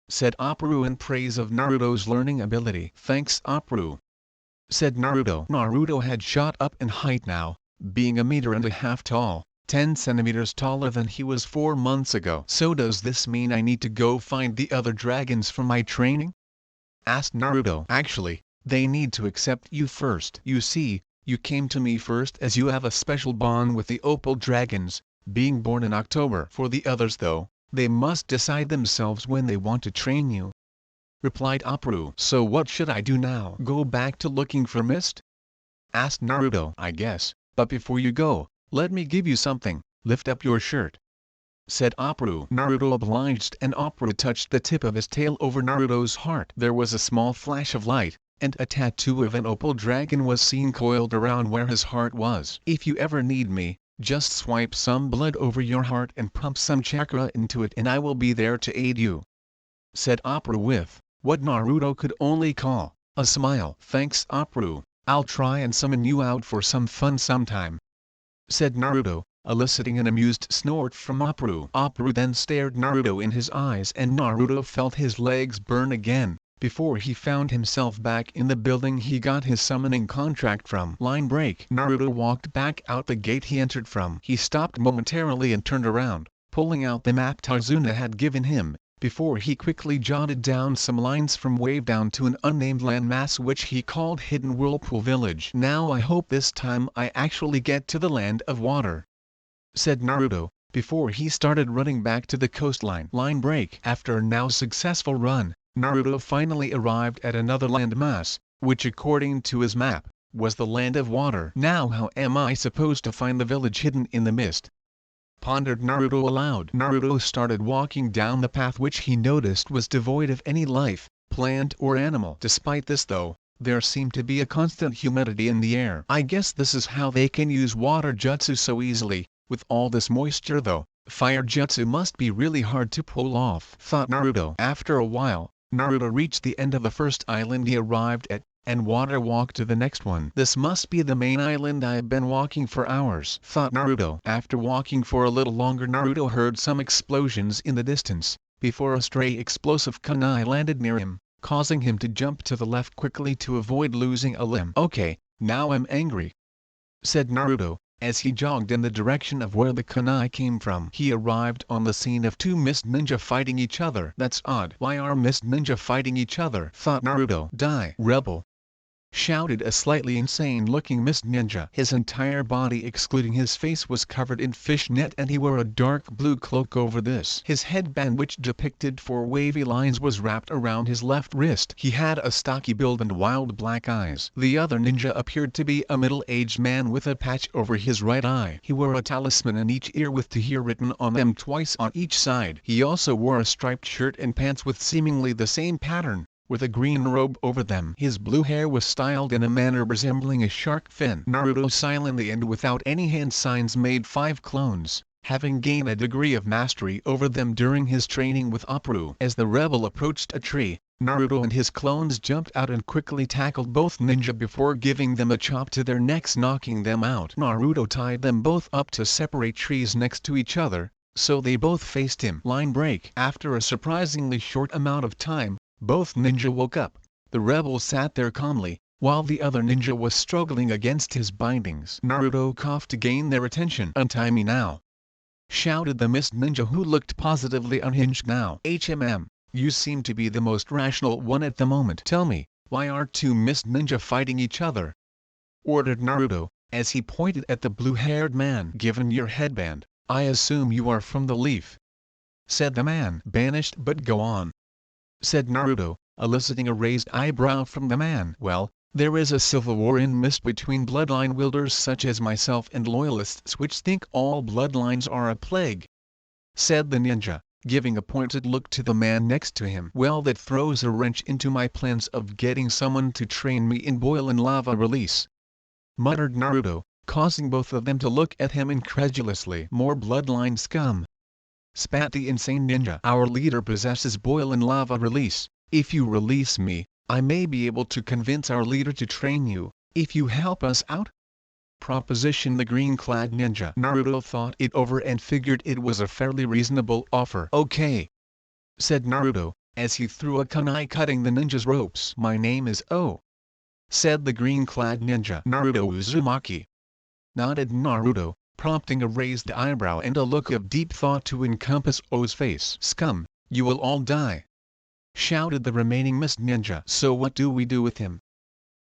said Apu in praise of Naruto's learning ability. Thanks Apu, said Naruto. Naruto had shot up in height now, being 1.5 meters tall, 10 centimeters taller than he was 4 months ago. So does this mean I need to go find the other dragons for my training? Asked Naruto. Actually, they need to accept you first. You see, you came to me first as you have a special bond with the Opal Dragons, being born in October. For the others though, they must decide themselves when they want to train you, replied Apu. So what should I do now? Go back to looking for Mist? Asked Naruto. I guess, but before you go, let me give you something. Lift up your shirt, said Apu. Naruto obliged, and Apu touched the tip of his tail over Naruto's heart. There was a small flash of light, and a tattoo of an opal dragon was seen coiled around where his heart was. If you ever need me, just swipe some blood over your heart and pump some chakra into it and I will be there to aid you, said Apu with what Naruto could only call a smile. Thanks Apu, I'll try and summon you out for some fun sometime, said Naruto, eliciting an amused snort from Apu. Apu then stared Naruto in his eyes and Naruto felt his legs burn again. Before he found himself back in the building he got his summoning contract from. Line break. Naruto walked back out the gate he entered from. He stopped momentarily and turned around, pulling out the map Tsunade had given him. Before he quickly jotted down some lines from Wave Down to an unnamed landmass which he called Hidden Whirlpool Village. Now I hope this time I actually get to the land of water, said Naruto, before he started running back to the coastline. Line break. After a now successful run, Naruto finally arrived at another landmass, which according to his map, was the land of water. Now how am I supposed to find the village hidden in the mist? Pondered Naruto aloud. Naruto started walking down the path which he noticed was devoid of any life, plant or animal. Despite this though, there seemed to be a constant humidity in the air. I guess this is how they can use water jutsu so easily. With all this moisture though, fire jutsu must be really hard to pull off, thought Naruto. After a while, Naruto reached the end of the first island he arrived at, and water walked to the next one. This must be the main island I've been walking for hours, thought Naruto. After walking for a little longer Naruto heard some explosions in the distance, before a stray explosive kunai landed near him, causing him to jump to the left quickly to avoid losing a limb. Okay, now I'm angry, said Naruto, as he jogged in the direction of where the kunai came from. He arrived on the scene of two mist ninja fighting each other. That's odd. Why are mist ninja fighting each other? Thought Naruto. Die, rebel! Shouted a slightly insane-looking mist ninja. His entire body excluding his face was covered in fishnet and he wore a dark blue cloak over this. His headband which depicted four wavy lines was wrapped around his left wrist. He had a stocky build and wild black eyes. The other ninja appeared to be a middle-aged man with a patch over his right eye. He wore a talisman in each ear with Tahir written on them twice on each side. He also wore a striped shirt and pants with seemingly the same pattern, with a green robe over them. His blue hair was styled in a manner resembling a shark fin. Naruto silently and without any hand signs made 5 clones, having gained a degree of mastery over them during his training with Apu. As the rebel approached a tree, Naruto and his clones jumped out and quickly tackled both ninja before giving them a chop to their necks, knocking them out. Naruto tied them both up to separate trees next to each other, so they both faced him. Line break. After a surprisingly short amount of time, both ninja woke up. The rebel sat there calmly, while the other ninja was struggling against his bindings. Naruto coughed to gain their attention. Untie me now, shouted the mist ninja who looked positively unhinged now. You seem to be the most rational one at the moment. Tell me, why are two mist ninja fighting each other? Ordered Naruto, as he pointed at the blue-haired man. Given your headband, I assume you are from the Leaf, said the man. Banished, but go on, said Naruto, eliciting a raised eyebrow from the man. Well, there is a civil war in Mist between bloodline wielders such as myself and loyalists which think all bloodlines are a plague, said the ninja, giving a pointed look to the man next to him. Well, that throws a wrench into my plans of getting someone to train me in boil and lava release, muttered Naruto, causing both of them to look at him incredulously. More bloodline scum, spat the insane ninja. Our leader possesses boil and lava release. If you release me, I may be able to convince our leader to train you, if you help us out, propositioned the green-clad ninja. Naruto thought it over and figured it was a fairly reasonable offer. Okay, said Naruto, as he threw a kunai cutting the ninja's ropes. My name is O, said the green-clad ninja. Naruto Uzumaki, nodded Naruto, prompting a raised eyebrow and a look of deep thought to encompass O's face. Scum, you will all die, shouted the remaining mist ninja. So what do we do with him?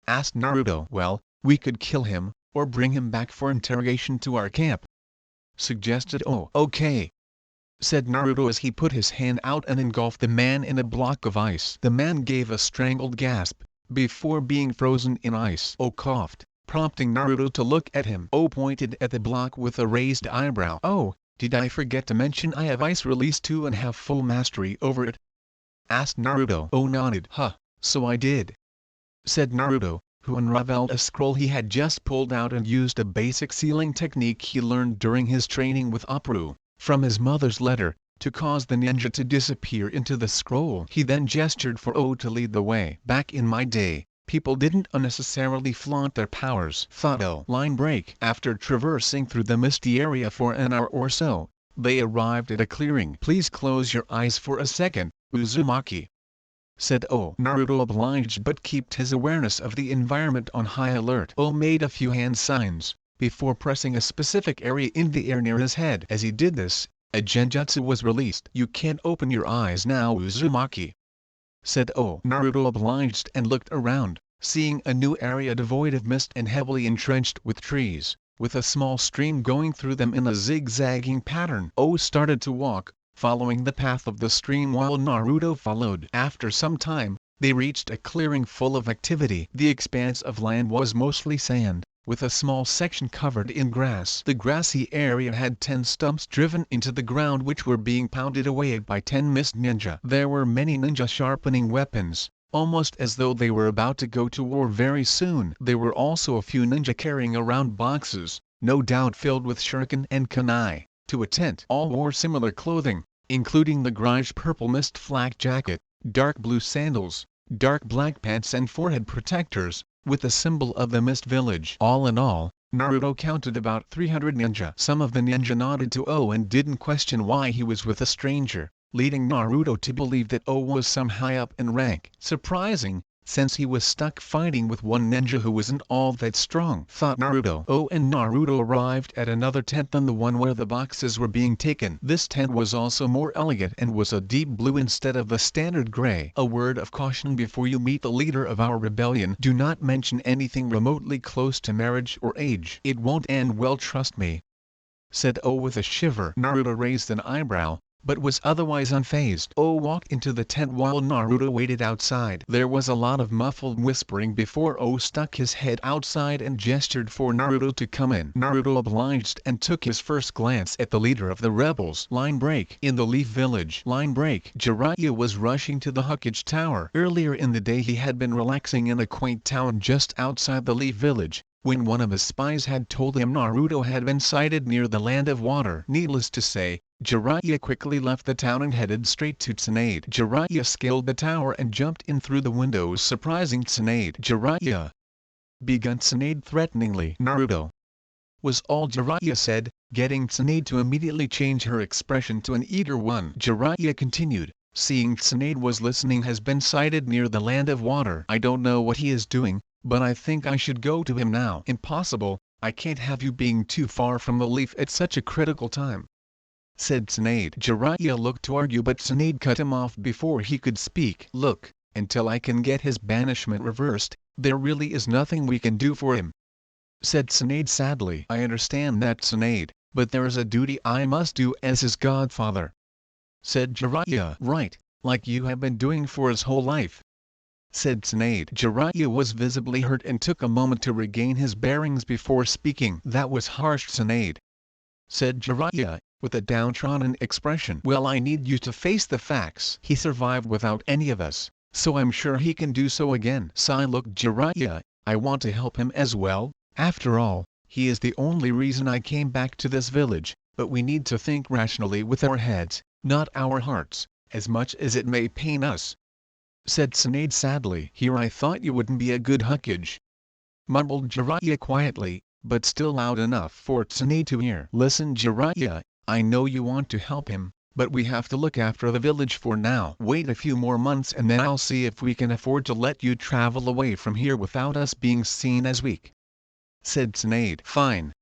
Asked Naruto. Well, we could kill him, or bring him back for interrogation to our camp, suggested O. Okay, said Naruto as he put his hand out and engulfed the man in a block of ice. The man gave a strangled gasp, before being frozen in ice. O coughed, prompting Naruto to look at him. O pointed at the block with a raised eyebrow. Oh, Did I forget to mention I have Ice Release 2 and have full mastery over it? Asked Naruto. Oh nodded. Huh, so I did. Said Naruto, who unraveled a scroll he had just pulled out and used a basic sealing technique he learned during his training with Apu, from his mother's letter, to cause the ninja to disappear into the scroll. He then gestured for O to lead the way. Back in my day, people didn't unnecessarily flaunt their powers, thought O. Line break. After traversing through the misty area for an hour or so, they arrived at a clearing. Please close your eyes for a second, Uzumaki. Said O. Naruto obliged but kept his awareness of the environment on high alert. O made a few hand signs, before pressing a specific area in the air near his head. As he did this, a genjutsu was released. You can't open your eyes now, Uzumaki. Said O. Naruto obliged and looked around, seeing a new area devoid of mist and heavily entrenched with trees, with a small stream going through them in a zigzagging pattern. O started to walk, following the path of the stream while Naruto followed. After some time, they reached a clearing full of activity. The expanse of land was mostly sand, with a small section covered in grass. The grassy area had 10 stumps driven into the ground which were being pounded away by 10 mist ninja. There were many ninja sharpening weapons, almost as though they were about to go to war very soon. There were also a few ninja carrying around boxes, no doubt filled with shuriken and kunai, to a tent. All wore similar clothing, including the greyish purple mist flak jacket, dark blue sandals, dark black pants and forehead protectors, with the symbol of the Mist Village. All in all, Naruto counted about 300 ninja. Some of the ninja nodded to O and didn't question why he was with a stranger, leading Naruto to believe that O was some high up in rank. Surprising, since he was stuck fighting with one ninja who wasn't all that strong, thought Naruto. O and Naruto arrived at another tent than the one where the boxes were being taken. This tent was also more elegant and was a deep blue instead of the standard gray. A word of caution before you meet the leader of our rebellion: do not mention anything remotely close to marriage or age. It won't end well, trust me. Said O with a shiver. Naruto raised an eyebrow, but was otherwise unfazed. O walked into the tent while Naruto waited outside. There was a lot of muffled whispering before O stuck his head outside and gestured for Naruto to come in. Naruto obliged and took his first glance at the leader of the rebels. Line break. In the Leaf Village. Line break. Jiraiya was rushing to the Hokage Tower. Earlier in the day he had been relaxing in a quaint town just outside the Leaf Village, when one of his spies had told him Naruto had been sighted near the Land of Water. Needless to say, Jiraiya quickly left the town and headed straight to Tsunade. Jiraiya scaled the tower and jumped in through the windows, surprising Tsunade. Jiraiya! Began Tsunade threateningly. Naruto! Was all Jiraiya said, getting Tsunade to immediately change her expression to an eager one. Jiraiya continued, seeing Tsunade was listening, has been sighted near the Land of Water. I don't know what he is doing, but I think I should go to him now. Impossible, I can't have you being too far from the leaf at such a critical time, said Tsunade. Jiraiya looked to argue, but Tsunade cut him off before he could speak. Look, until I can get his banishment reversed, there really is nothing we can do for him, said Tsunade sadly. I understand that, Tsunade, but there is a duty I must do as his godfather, said Jiraiya. Right, like you have been doing for his whole life, said Tsunade. Jiraiya was visibly hurt and took a moment to regain his bearings before speaking. That was harsh, Tsunade, said Jiraiya, with a downtrodden expression. Well, I need you to face the facts. He survived without any of us, so I'm sure he can do so again. Sigh, look, Jiraiya, I want to help him as well. After all, he is the only reason I came back to this village, but we need to think rationally with our heads, not our hearts, as much as it may pain us, said Tsunade sadly. Here I thought you wouldn't be a good Hokage, mumbled Jiraiya quietly, but still loud enough for Tsunade to hear. Listen, Jiraiya, I know you want to help him, but we have to look after the village for now. Wait a few more months and then I'll see if we can afford to let you travel away from here without us being seen as weak, said Tsunade. Fine,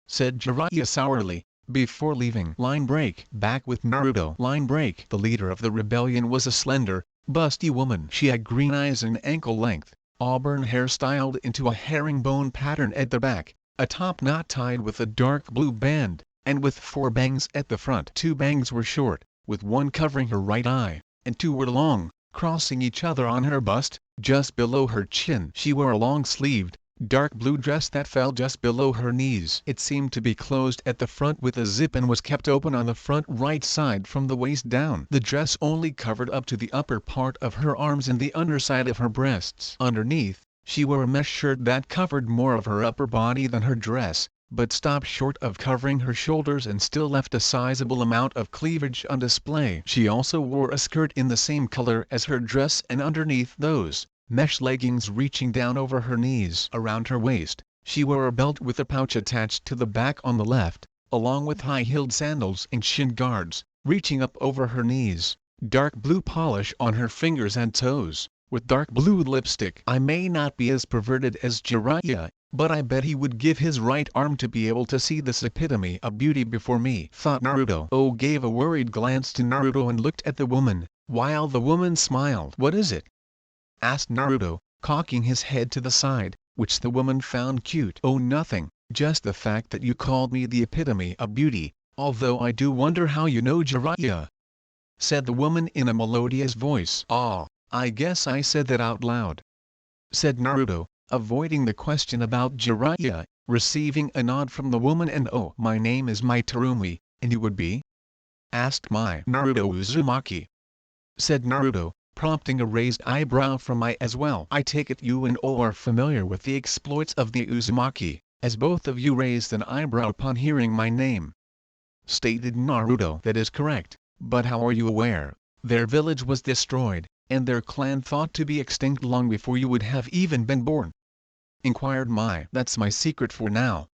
said Jiraiya sourly, before leaving. Line break. Back with Naruto. Line break. The leader of the rebellion was a slender, busty woman. She had green eyes and ankle-length, auburn hair styled into a herringbone pattern at the back, a top knot tied with a dark blue band, and with 4 bangs at the front. 2 bangs were short, with one covering her right eye, and 2 were long, crossing each other on her bust, just below her chin. She wore a long-sleeved, dark blue dress that fell just below her knees. It seemed to be closed at the front with a zip and was kept open on the front right side from the waist down. The dress only covered up to the upper part of her arms and the underside of her breasts. Underneath, she wore a mesh shirt that covered more of her upper body than her dress, but stopped short of covering her shoulders and still left a sizable amount of cleavage on display. She also wore a skirt in the same color as her dress, and underneath those, mesh leggings reaching down over her knees. Around her waist, she wore a belt with a pouch attached to the back on the left, along with high-heeled sandals and shin guards, reaching up over her knees. Dark blue polish on her fingers and toes, with dark blue lipstick. I may not be as perverted as Jiraiya, but I bet he would give his right arm to be able to see this epitome of beauty before me, thought Naruto. Oh gave a worried glance to Naruto and looked at the woman, while the woman smiled. What is it? Asked Naruto, cocking his head to the side, which the woman found cute. Oh nothing, just the fact that you called me the epitome of beauty, although I do wonder how you know Jiraiya, said the woman in a melodious voice. Ah, I guess I said that out loud, said Naruto, avoiding the question about Jiraiya, receiving a nod from the woman. And oh, my name is Mai Terumi, and you would be? Asked Mai. Naruto Uzumaki, said Naruto, prompting a raised eyebrow from Mai as well. I take it you and O are familiar with the exploits of the Uzumaki, as both of you raised an eyebrow upon hearing my name, stated Naruto. That is correct, but how are you aware? Their village was destroyed, and their clan thought to be extinct long before you would have even been born, inquired Mai. That's my secret for now,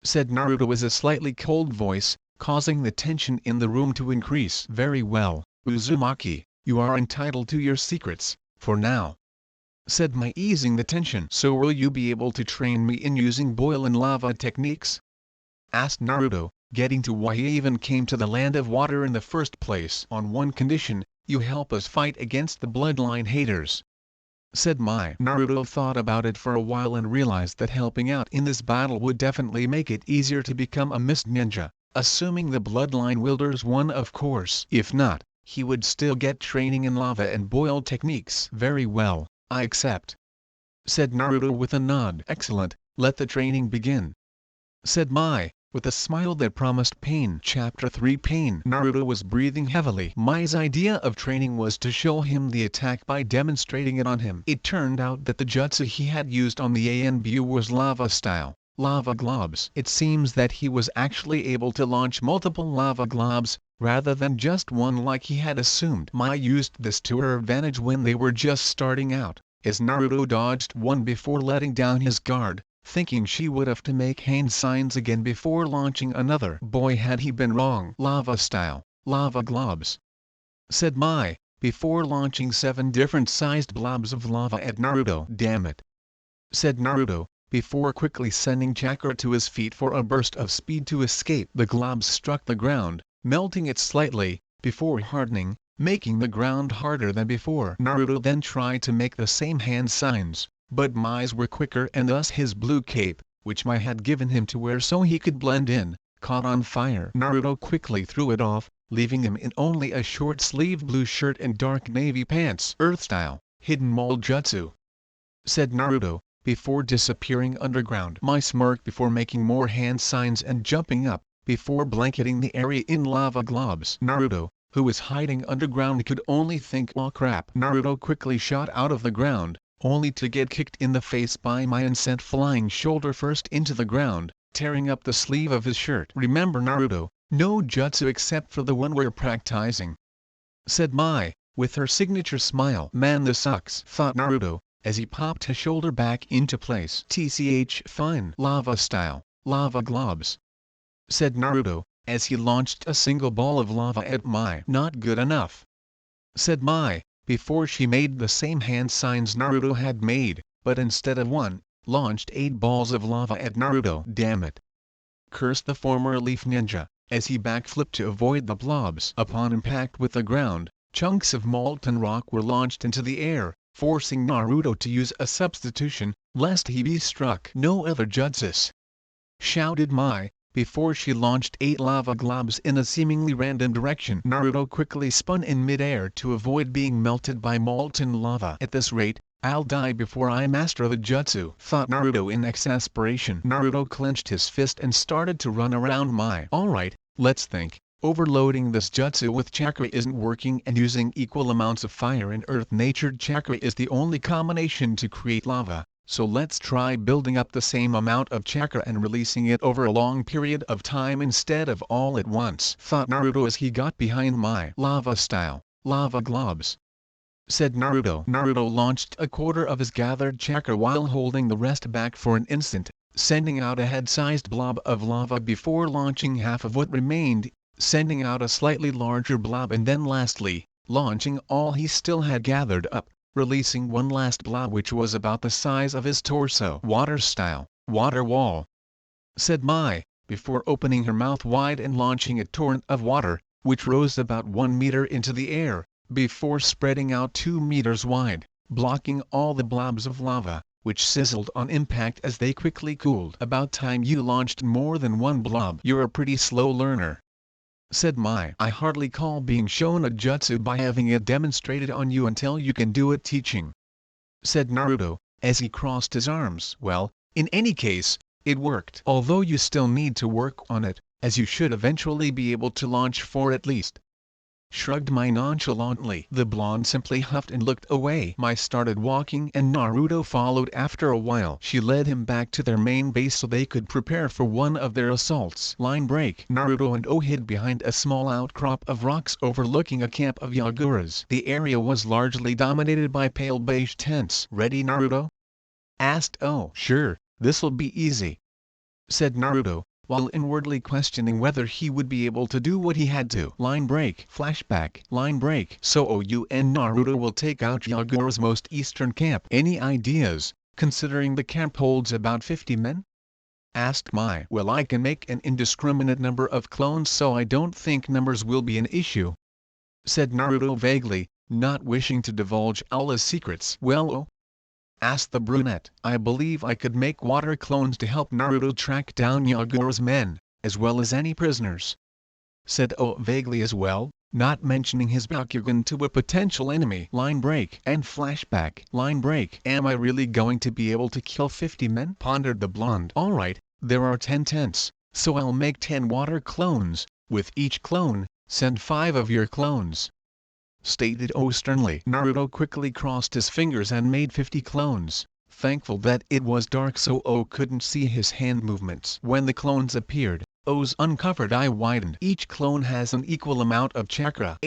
said Naruto with a slightly cold voice, causing the tension in the room to increase. Very well, Uzumaki, you are entitled to your secrets, for now, said Mai, easing the tension. So will you be able to train me in using boil and lava techniques? Asked Naruto, getting to why he even came to the land of water in the first place. On one condition, you help us fight against the bloodline haters, said Mai. Naruto thought about it for a while and realized that helping out in this battle would definitely make it easier to become a mist ninja, assuming the bloodline wielders won, of course. If not, he would still get training in lava and boil techniques. Very well, I accept, said Naruto with a nod. Excellent, let the training begin, said Mai, with a smile that promised pain. Chapter 3 Pain. Naruto was breathing heavily. Mai's idea of training was to show him the attack by demonstrating it on him. It turned out that the jutsu he had used on the ANBU was lava style, lava globs. It seems that he was actually able to launch multiple lava globs, rather than just one like he had assumed. Mai used this to her advantage when they were just starting out, as Naruto dodged one before letting down his guard, thinking she would have to make hand signs again before launching another. Boy had he been wrong. Lava style, lava globs, said Mai, before launching 7 different sized blobs of lava at Naruto. Damn it, said Naruto, before quickly sending Chakra to his feet for a burst of speed to escape. The globs struck the ground, melting it slightly, before hardening, making the ground harder than before. Naruto then tried to make the same hand signs, but Mai's were quicker, and thus his blue cape, which Mai had given him to wear so he could blend in, caught on fire. Naruto quickly threw it off, leaving him in only a short-sleeved blue shirt and dark navy pants. Earth style, hidden mold jutsu, said Naruto, before disappearing underground. Mai smirked before making more hand signs and jumping up, before blanketing the area in lava globs. Naruto, who was hiding underground, could only think, oh crap. Naruto quickly shot out of the ground, only to get kicked in the face by Mai and sent flying shoulder first into the ground, tearing up the sleeve of his shirt. Remember Naruto, no jutsu except for the one we're practicing, said Mai, with her signature smile. Man, this sucks, thought Naruto, as he popped his shoulder back into place. TCH fine. Lava style, lava globs, said Naruto, as he launched a single ball of lava at Mai. Not good enough, said Mai, before she made the same hand signs Naruto had made, but instead of one, launched 8 balls of lava at Naruto. Damn it, cursed the former leaf ninja, as he backflipped to avoid the blobs. Upon impact with the ground, chunks of molten rock were launched into the air, forcing Naruto to use a substitution, lest he be struck. No other jutsus, shouted Mai, before she launched 8 lava globs in a seemingly random direction. Naruto quickly spun in mid-air to avoid being melted by molten lava. At this rate, I'll die before I master the jutsu, thought Naruto in exasperation. Naruto clenched his fist and started to run around Mai. Alright, let's think. Overloading this jutsu with chakra isn't working, and using equal amounts of fire and earth-natured chakra is the only combination to create lava. So let's try building up the same amount of chakra and releasing it over a long period of time instead of all at once, thought Naruto as he got behind Mai. Lava style, lava globs, said Naruto. Naruto launched a quarter of his gathered chakra while holding the rest back for an instant, sending out a head-sized blob of lava before launching half of what remained, sending out a slightly larger blob, and then lastly, launching all he still had gathered up, releasing one last blob which was about the size of his torso. Water style, water wall, said Mai, before opening her mouth wide and launching a torrent of water, which rose about 1 meter into the air, before spreading out 2 meters wide, blocking all the blobs of lava, which sizzled on impact as they quickly cooled. About time you launched more than one blob. You're a pretty slow learner, said Mai. I hardly call being shown a jutsu by having it demonstrated on you until you can do it teaching, said Naruto, as he crossed his arms. Well, in any case, it worked. Although you still need to work on it, as you should eventually be able to launch 4 at least, shrugged Mai nonchalantly. The blonde simply huffed and looked away. Mai started walking and Naruto followed after a while. She led him back to their main base so they could prepare for one of their assaults. Line break. Naruto and O hid behind a small outcrop of rocks overlooking a camp of Yaguras. The area was largely dominated by pale beige tents. Ready, Naruto? Asked O. Sure, this'll be easy, said Naruto, while inwardly questioning whether he would be able to do what he had to. Line break. Flashback. Line break. So you and Naruto will take out Yagura's most eastern camp. Any ideas, considering the camp holds about 50 men? Asked Mai. Well, I can make an indiscriminate number of clones, so I don't think numbers will be an issue, said Naruto vaguely, not wishing to divulge Aula's secrets. Well, asked the brunette. I believe I could make water clones to help Naruto track down Yagura's men, as well as any prisoners, said O vaguely as well, not mentioning his Bakugan to a potential enemy. Line break. And flashback. Line break. Am I really going to be able to kill 50 men? Pondered the blonde. Alright, there are 10 tents, so I'll make 10 water clones. With each clone, send 5 of your clones, stated O sternly. Naruto quickly crossed his fingers and made 50 clones, thankful that it was dark so O couldn't see his hand movements. When the clones appeared, O's uncovered eye widened. Each clone has an equal amount of chakra.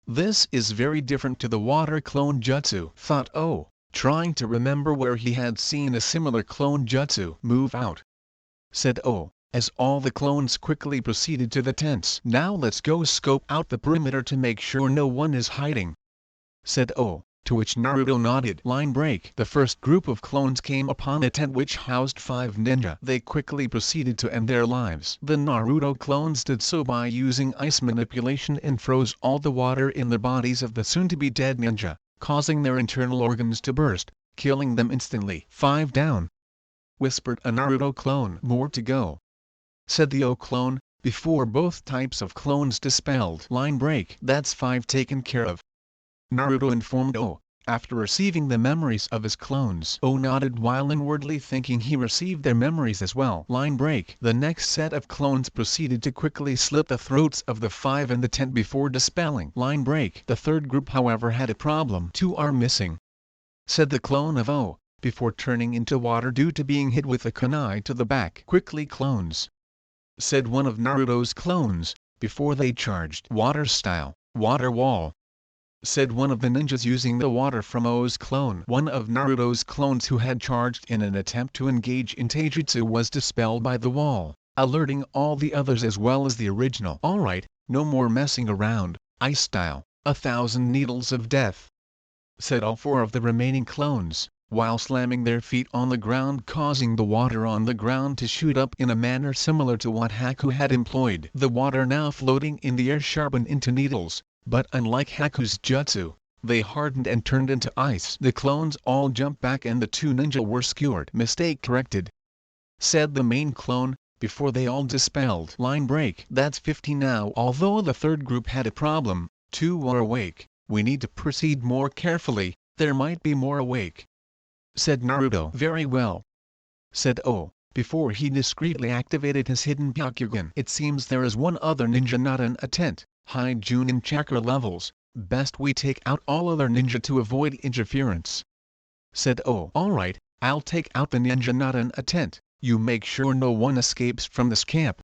This is very different to the water clone jutsu, thought O, trying to remember where he had seen a similar clone jutsu. Move out, said O, as all the clones quickly proceeded to the tents. Now let's go scope out the perimeter to make sure no one is hiding, said O, to which Naruto nodded. Line break. The first group of clones came upon a tent which housed 5 ninja. They quickly proceeded to end their lives. The Naruto clones did so by using ice manipulation and froze all the water in the bodies of the soon-to-be dead ninja, causing their internal organs to burst, killing them instantly. 5 down, whispered a Naruto clone. More to go, said the O clone, before both types of clones dispelled. Line break. That's 5 taken care of, Naruto informed O, after receiving the memories of his clones. O nodded while inwardly thinking he received their memories as well. Line break. The next set of clones proceeded to quickly slit the throats of the 5 in the tent before dispelling. Line break. The third group however had a problem. 2 are missing, said the clone of O, before turning into water due to being hit with a kunai to the back. Quickly clones, said one of Naruto's clones, before they charged. Water style, water wall, said one of the ninjas using the water from O's clone. One of Naruto's clones who had charged in an attempt to engage in taijutsu was dispelled by the wall, alerting all the others as well as the original. Alright, no more messing around. Ice style, 1,000 needles of death, said all 4 of the remaining clones, while slamming their feet on the ground, causing the water on the ground to shoot up in a manner similar to what Haku had employed. The water now floating in the air sharpened into needles, but unlike Haku's jutsu, they hardened and turned into ice. The clones all jumped back and the 2 ninja were skewered. Mistake corrected, said the main clone, before they all dispelled. Line break. That's 50 now. Although the third group had a problem, 2 were awake. We need to proceed more carefully, There might be more awake," said Naruto. "Very well," said O, before he discreetly activated his hidden Byakugan. "It seems there is one other ninja not in a tent, high Junin chakra levels. Best we take out all other ninja to avoid interference," said O. "Alright, I'll take out the ninja not in a tent. You make sure no one escapes from this camp,"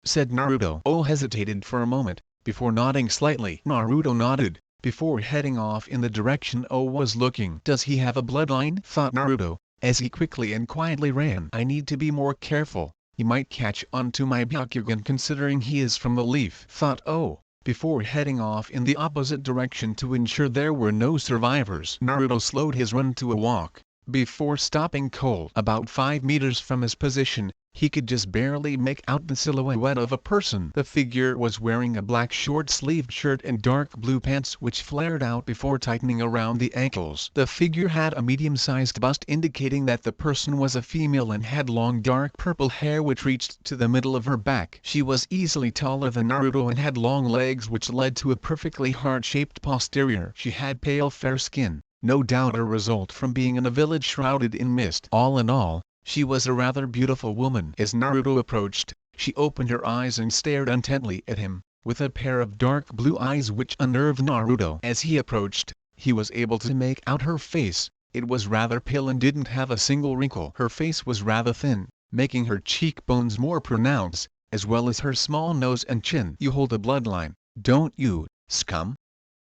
said Naruto. O hesitated for a moment, before nodding slightly. Naruto nodded, before heading off in the direction O was looking. "Does he have a bloodline?" thought Naruto, as he quickly and quietly ran. "I need to be more careful, he might catch on to my Byakugan considering he is from the leaf," thought O, before heading off in the opposite direction to ensure there were no survivors. Naruto slowed his run to a walk, before stopping cold. About 5 meters from his position, he could just barely make out the silhouette of a person. The figure was wearing a black short-sleeved shirt and dark blue pants which flared out before tightening around the ankles. The figure had a medium-sized bust indicating that the person was a female and had long dark purple hair which reached to the middle of her back. She was easily taller than Naruto and had long legs which led to a perfectly heart-shaped posterior. She had pale fair skin, no doubt a result from being in a village shrouded in mist. All in all, she was a rather beautiful woman. As Naruto approached, she opened her eyes and stared intently at him, with a pair of dark blue eyes which unnerved Naruto. As he approached, he was able to make out her face. It was rather pale and didn't have a single wrinkle. Her face was rather thin, making her cheekbones more pronounced, as well as her small nose and chin. "You hold a bloodline, don't you, scum?"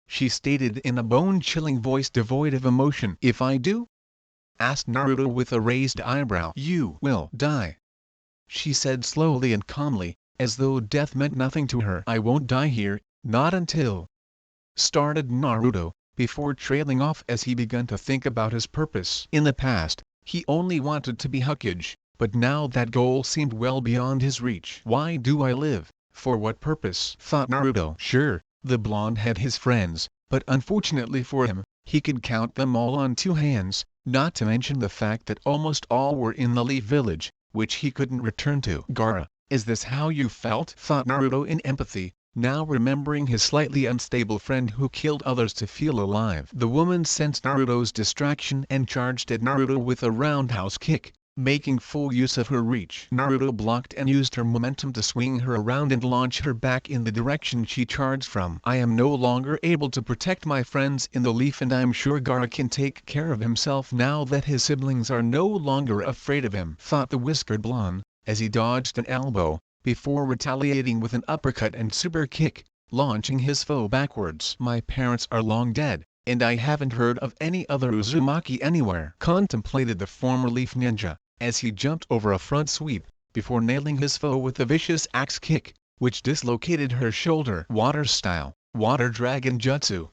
she stated in a bone-chilling voice devoid of emotion. "If I do?" asked Naruto with a raised eyebrow. "You will die," she said slowly and calmly, as though death meant nothing to her. "I won't die here, not until," started Naruto, before trailing off as he began to think about his purpose. In the past, he only wanted to be Hokage, but now that goal seemed well beyond his reach. "Why do I live? For what purpose?" thought Naruto. Sure, the blonde had his friends, but unfortunately for him, he could count them all on 2 hands, not to mention the fact that almost all were in the Leaf Village, which he couldn't return to. "Gaara, is this how you felt?" thought Naruto in empathy, now remembering his slightly unstable friend who killed others to feel alive. The woman sensed Naruto's distraction and charged at Naruto with a roundhouse kick, making full use of her reach. Naruto blocked and used her momentum to swing her around and launch her back in the direction she charged from. "I am no longer able to protect my friends in the leaf and I'm sure Gaara can take care of himself now that his siblings are no longer afraid of him," thought the whiskered blonde, as he dodged an elbow, before retaliating with an uppercut and super kick, launching his foe backwards. "My parents are long dead, and I haven't heard of any other Uzumaki anywhere," contemplated the former leaf ninja, as he jumped over a front sweep, before nailing his foe with a vicious axe kick, which dislocated her shoulder. "Water style, water dragon jutsu,"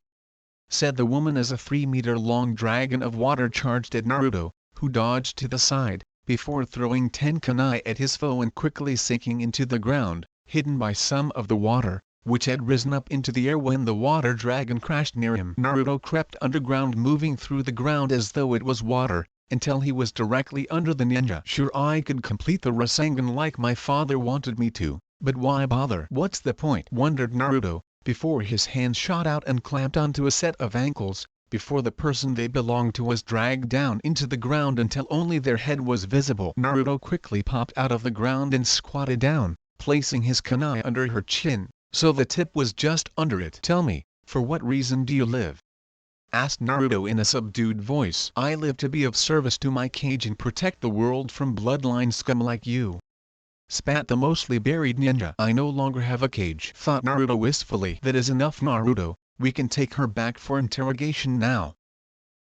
said the woman as a 3-meter-long dragon of water charged at Naruto, who dodged to the side, before throwing 10 kunai at his foe and quickly sinking into the ground, hidden by some of the water, which had risen up into the air when the water dragon crashed near him. Naruto crept underground, moving through the ground as though it was water, until he was directly under the ninja. "Sure, I could complete the Rasengan like my father wanted me to, but why bother? What's the point?" wondered Naruto, before his hands shot out and clamped onto a set of ankles, before the person they belonged to was dragged down into the ground until only their head was visible. Naruto quickly popped out of the ground and squatted down, placing his kunai under her chin, so the tip was just under it. "Tell me, for what reason do you live?" asked Naruto in a subdued voice. "I live to be of service to my cage and protect the world from bloodline scum like you," spat the mostly buried ninja. "I no longer have a cage," thought Naruto wistfully. "That is enough, Naruto, we can take her back for interrogation now,"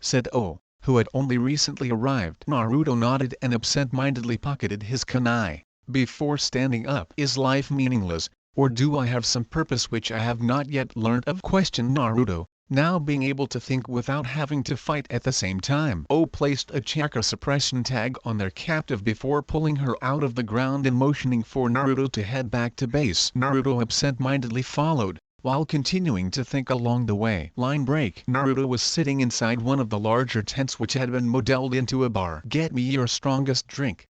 said O, who had only recently arrived. Naruto nodded and absent-mindedly pocketed his kunai, before standing up. "Is life meaningless, or do I have some purpose which I have not yet learnt of?" questioned Naruto, now being able to think without having to fight at the same time. O placed a chakra suppression tag on their captive before pulling her out of the ground and motioning for Naruto to head back to base. Naruto absent-mindedly followed, while continuing to think along the way. Line break. Naruto was sitting inside one of the larger tents which had been modeled into a bar. "Get me your strongest drink,"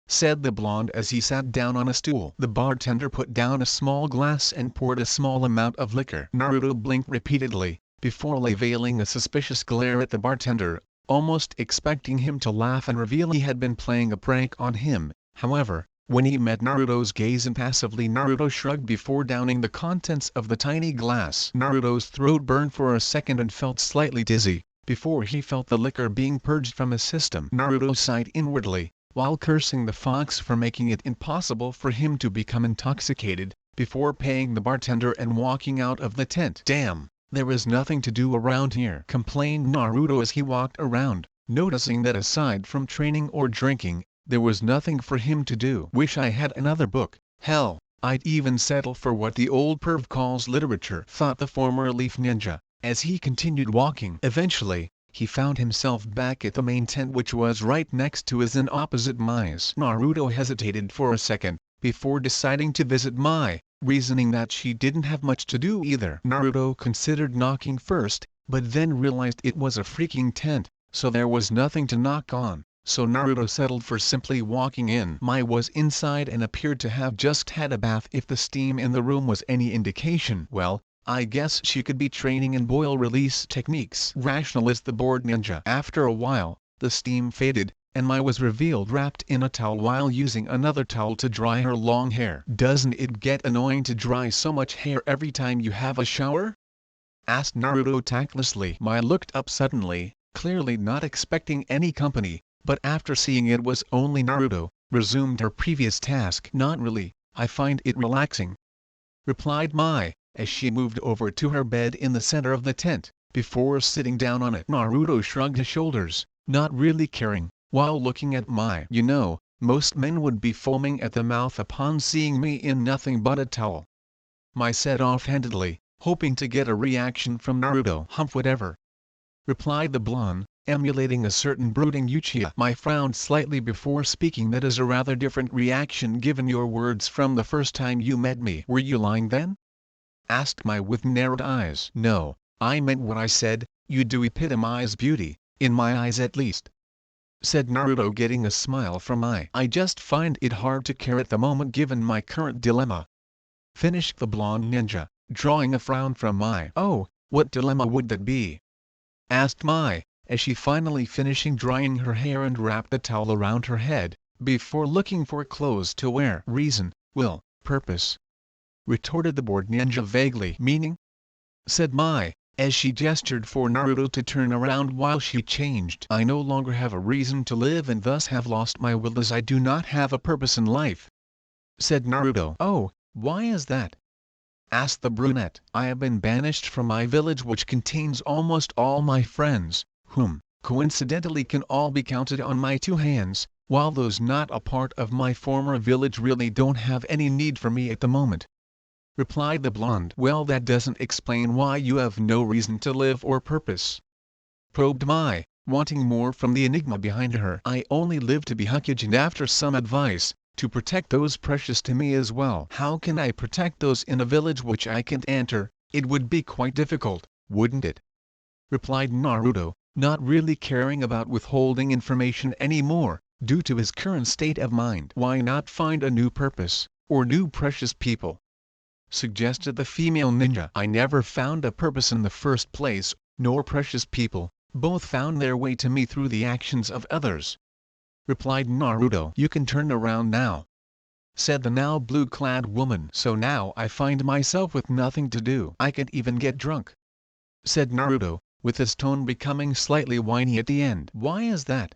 said the blonde as he sat down on a stool. The bartender put down a small glass and poured a small amount of liquor. Naruto blinked repeatedly, before leveling a suspicious glare at the bartender, almost expecting him to laugh and reveal he had been playing a prank on him. However, when he met Naruto's gaze impassively, Naruto shrugged before downing the contents of the tiny glass. Naruto's throat burned for a second and felt slightly dizzy, before he felt the liquor being purged from his system. Naruto sighed inwardly, while cursing the fox for making it impossible for him to become intoxicated, before paying the bartender and walking out of the tent. Damn, there is nothing to do around here, complained Naruto as he walked around, noticing that aside from training or drinking, there was nothing for him to do. Wish I had another book. Hell, I'd even settle for what the old perv calls literature, thought the former leaf ninja, as he continued walking. Eventually, he found himself back at the main tent, which was right next to his and opposite Mai's. Naruto hesitated for a second, before deciding to visit Mai, reasoning that she didn't have much to do either. Naruto considered knocking first, but then realized it was a freaking tent, so there was nothing to knock on. So Naruto settled for simply walking in. Mai was inside and appeared to have just had a bath. If the steam in the room was any indication, well, I guess she could be training in boil release techniques, rationalized the bored ninja. After a while, the steam faded, and Mai was revealed wrapped in a towel while using another towel to dry her long hair. Doesn't it get annoying to dry so much hair every time you have a shower? Asked Naruto tactlessly. Mai looked up suddenly, clearly not expecting any company, but after seeing it was only Naruto, resumed her previous task. Not really, I find it relaxing, replied Mai, as she moved over to her bed in the center of the tent, before sitting down on it. Naruto shrugged his shoulders, not really caring, while looking at Mai. You know, most men would be foaming at the mouth upon seeing me in nothing but a towel, Mai said offhandedly, hoping to get a reaction from Naruto. Humph, whatever, replied the blonde, emulating a certain brooding Uchiha. Mai frowned slightly before speaking. That is a rather different reaction given your words from the first time you met me. Were you lying then? Asked Mai with narrowed eyes. No, I meant what I said, you do epitomize beauty, in my eyes at least, said Naruto, getting a smile from Mai. I just find it hard to care at the moment given my current dilemma, finished the blonde ninja, drawing a frown from Mai. Oh, what dilemma would that be? Asked Mai, as she finally finishing drying her hair and wrapped the towel around her head, before looking for clothes to wear. Reason, will, purpose, retorted the bored ninja vaguely. Meaning? Said Mai, as she gestured for Naruto to turn around while she changed. I no longer have a reason to live and thus have lost my will, as I do not have a purpose in life, said Naruto. Oh, why is that? Asked the brunette. I have been banished from my village, which contains almost all my friends, whom, coincidentally, can all be counted on my two hands, while those not a part of my former village really don't have any need for me at the moment, replied the blonde. Well, that doesn't explain why you have no reason to live or purpose, probed Mai, wanting more from the enigma behind her. I only live to be Hokage and, after some advice, to protect those precious to me as well. How can I protect those in a village which I can't enter? It would be quite difficult, wouldn't it? Replied Naruto, not really caring about withholding information anymore, due to his current state of mind. Why not find a new purpose, or new precious people? Suggested the female ninja. I never found a purpose in the first place, nor precious people, both found their way to me through the actions of others, replied Naruto. You can turn around now, said the now blue-clad woman. So now I find myself with nothing to do. I can't even get drunk, said Naruto, with his tone becoming slightly whiny at the end. Why is that?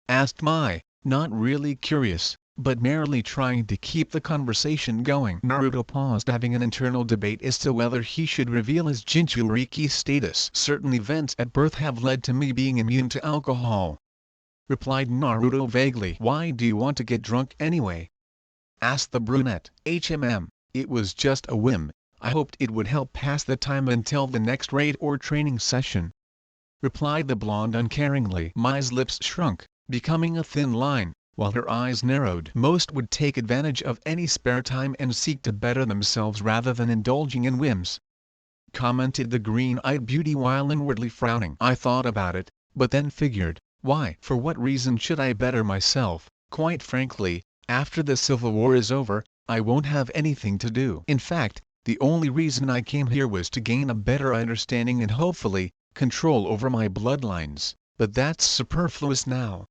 Asked Mai, not really curious, but merely trying to keep the conversation going. Naruto paused, having an internal debate as to whether he should reveal his Jinchuriki status. Certain events at birth have led to me being immune to alcohol, replied Naruto vaguely. Why do you want to get drunk anyway? Asked the brunette. It was just a whim. I hoped it would help pass the time until the next raid or training session, replied the blonde uncaringly. Mai's lips shrunk, becoming a thin line, while her eyes narrowed. Most would take advantage of any spare time and seek to better themselves rather than indulging in whims, commented the green-eyed beauty while inwardly frowning. I thought about it, but then figured, why? For what reason should I better myself? Quite frankly, after the Civil War is over, I won't have anything to do. In fact, The only reason I came here was to gain a better understanding and hopefully, control over my bloodlines, but that's superfluous now,"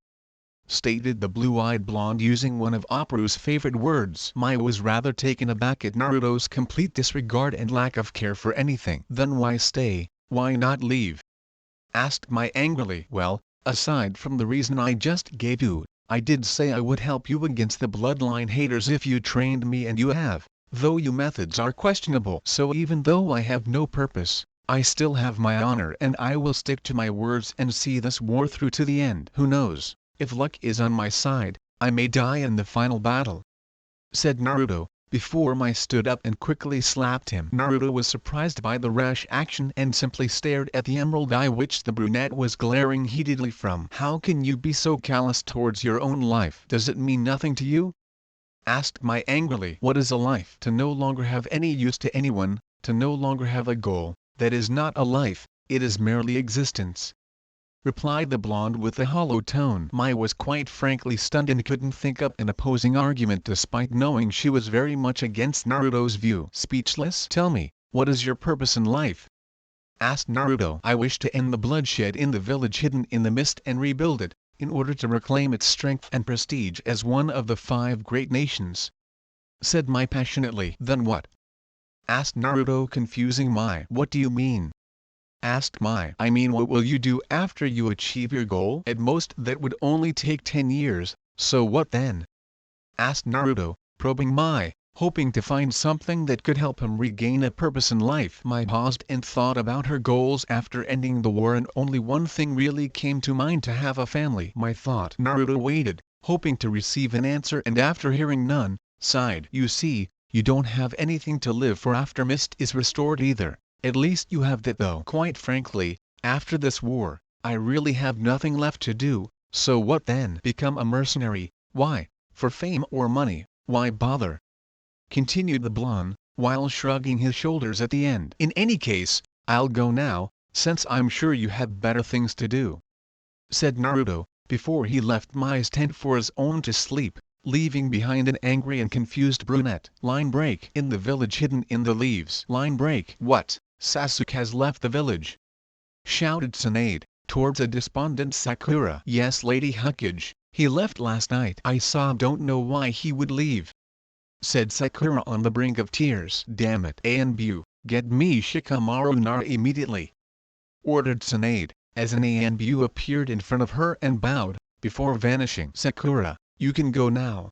stated the blue-eyed blonde using one of Apuru's favorite words. Mai was rather taken aback at Naruto's complete disregard and lack of care for anything. "Then why stay, why not leave?" asked Mai angrily. "Well, aside from the reason I just gave you, I did say I would help you against the bloodline haters if you trained me, and you have, though your methods are questionable. So even though I have no purpose, I still have my honor and I will stick to my words and see this war through to the end. Who knows, if luck is on my side, I may die in the final battle," said Naruto, before Mai stood up and quickly slapped him. Naruto was surprised by the rash action and simply stared at the emerald eye which the brunette was glaring heatedly from. "How can you be so callous towards your own life? Does it mean nothing to you?" asked Mai angrily. "What is a life? To no longer have any use to anyone, to no longer have a goal, that is not a life, it is merely existence," replied the blonde with a hollow tone. Mai was quite frankly stunned and couldn't think up an opposing argument despite knowing she was very much against Naruto's view. Speechless? "Tell me, what is your purpose in life?" asked Naruto. "I wish to end the bloodshed in the village hidden in the mist and rebuild it, in order to reclaim its strength and prestige as one of the 5 great nations," said Mai passionately. "Then what?" asked Naruto, confusing Mai. "What do you mean?" asked Mai. "I mean, what will you do after you achieve your goal? At most that would only take 10 years, so what then?" asked Naruto, probing Mai, hoping to find something that could help him regain a purpose in life. Mai paused and thought about her goals after ending the war, and only one thing really came to mind: to have a family. Mai thought. Naruto waited, hoping to receive an answer, and after hearing none, sighed. "You see, you don't have anything to live for after mist is restored either. At least you have that, though. Quite frankly, after this war, I really have nothing left to do, so what then? Become a mercenary? Why? For fame or money? Why bother?" continued the blonde, while shrugging his shoulders at the end. "In any case, I'll go now, since I'm sure you have better things to do," said Naruto, before he left Mai's tent for his own to sleep, leaving behind an angry and confused brunette. Line break. In the village hidden in the leaves. Line break. "What? Sasuke has left the village?" shouted Tsunade, towards a despondent Sakura. "Yes, Lady Hokage, he left last night. I saw him. Don't know why he would leave," said Sakura on the brink of tears. "Damn it. Anbu, get me Shikamaru Nara immediately," ordered Tsunade, as an Anbu appeared in front of her and bowed, before vanishing. "Sakura, you can go now,"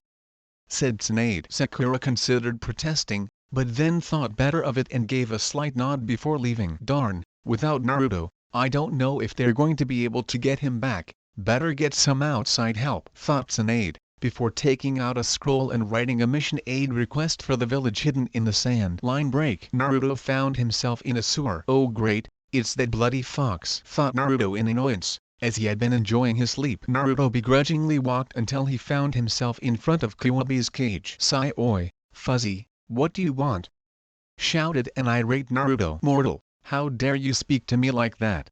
said Tsunade. Sakura considered protesting, but then thought better of it and gave a slight nod before leaving. "Darn, without Naruto, I don't know if they're going to be able to get him back. Better get some outside help," thought Tsunade, before taking out a scroll and writing a mission aid request for the village hidden in the sand. Line break. Naruto found himself in a sewer. "Oh great, it's that bloody fox," thought Naruto in annoyance, as he had been enjoying his sleep. Naruto begrudgingly walked until he found himself in front of Kiwabi's cage. "Sai oi, Fuzzy, what do you want?" shouted an irate Naruto. "Mortal, how dare you speak to me like that?"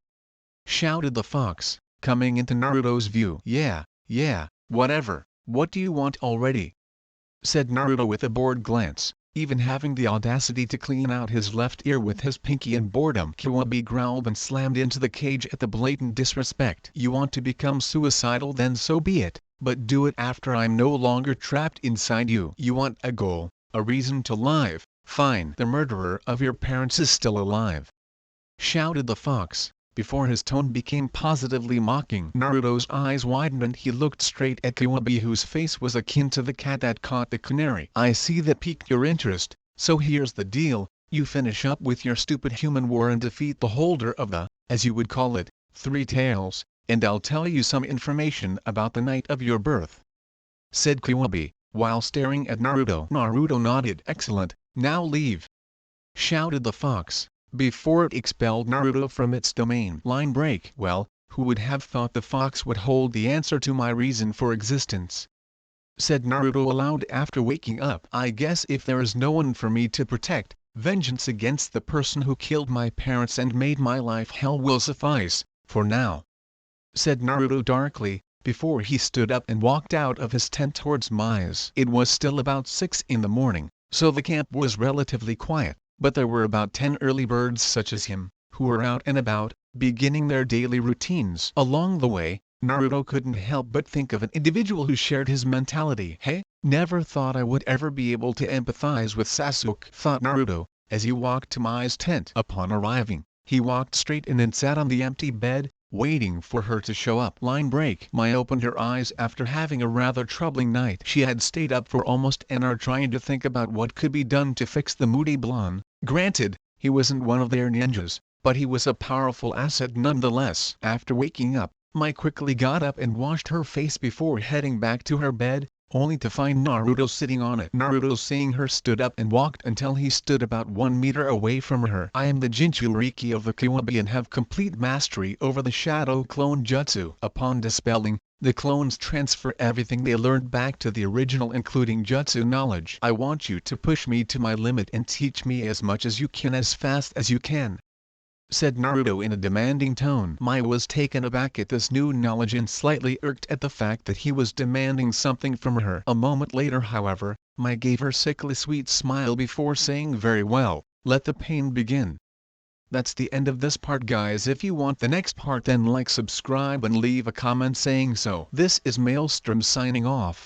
shouted the fox, coming into Naruto's view. Yeah, whatever, what do you want already?" said Naruto with a bored glance, even having the audacity to clean out his left ear with his pinky in boredom. Kiwabi growled and slammed into the cage at the blatant disrespect. "You want to become suicidal? Then so be it, but do it after I'm no longer trapped inside you. You want a goal, a reason to live? Fine. The murderer of your parents is still alive," shouted the fox, before his tone became positively mocking. Naruto's eyes widened and he looked straight at Kiwabi, whose face was akin to the cat that caught the canary. "I see that piqued your interest, so here's the deal: you finish up with your stupid human war and defeat the holder of the, as you would call it, 3 tails, and I'll tell you some information about the night of your birth," said Kiwabi, while staring at Naruto. Naruto nodded. "Excellent, now leave," shouted the fox, before it expelled Naruto from its domain. Line break. "Well, who would have thought the fox would hold the answer to my reason for existence?" said Naruto aloud after waking up. "I guess if there is no one for me to protect, vengeance against the person who killed my parents and made my life hell will suffice, for now," said Naruto darkly, before he stood up and walked out of his tent towards Mai's. It was still about 6 in the morning, so the camp was relatively quiet, but there were about 10 early birds such as him, who were out and about, beginning their daily routines. Along the way, Naruto couldn't help but think of an individual who shared his mentality. Hey, never thought I would ever be able to empathize with Sasuke, thought Naruto, as he walked to Mai's tent. Upon arriving, he walked straight in and sat on the empty bed, waiting for her to show up. Line break. Mai opened her eyes after having a rather troubling night. She had stayed up for almost an hour trying to think about what could be done to fix the moody blonde. Granted, he wasn't one of their ninjas, but he was a powerful asset nonetheless. After waking up, Mai quickly got up and washed her face before heading back to her bed, only to find Naruto sitting on it. Naruto, seeing her, stood up and walked until he stood about 1 meter away from her. I am the Jinchuriki of the Kiwabi and have complete mastery over the Shadow Clone Jutsu. Upon dispelling, the clones transfer everything they learned back to the original, including jutsu knowledge. I want you to push me to my limit and teach me as much as you can as fast as you can, said Naruto in a demanding tone. Mai was taken aback at this new knowledge and slightly irked at the fact that he was demanding something from her. A moment later, however, Mai gave her sickly sweet smile before saying, "Very well, let the pain begin." That's the end of this part, guys. If you want the next part, then like, subscribe and leave a comment saying so. This is Maelstrom signing off.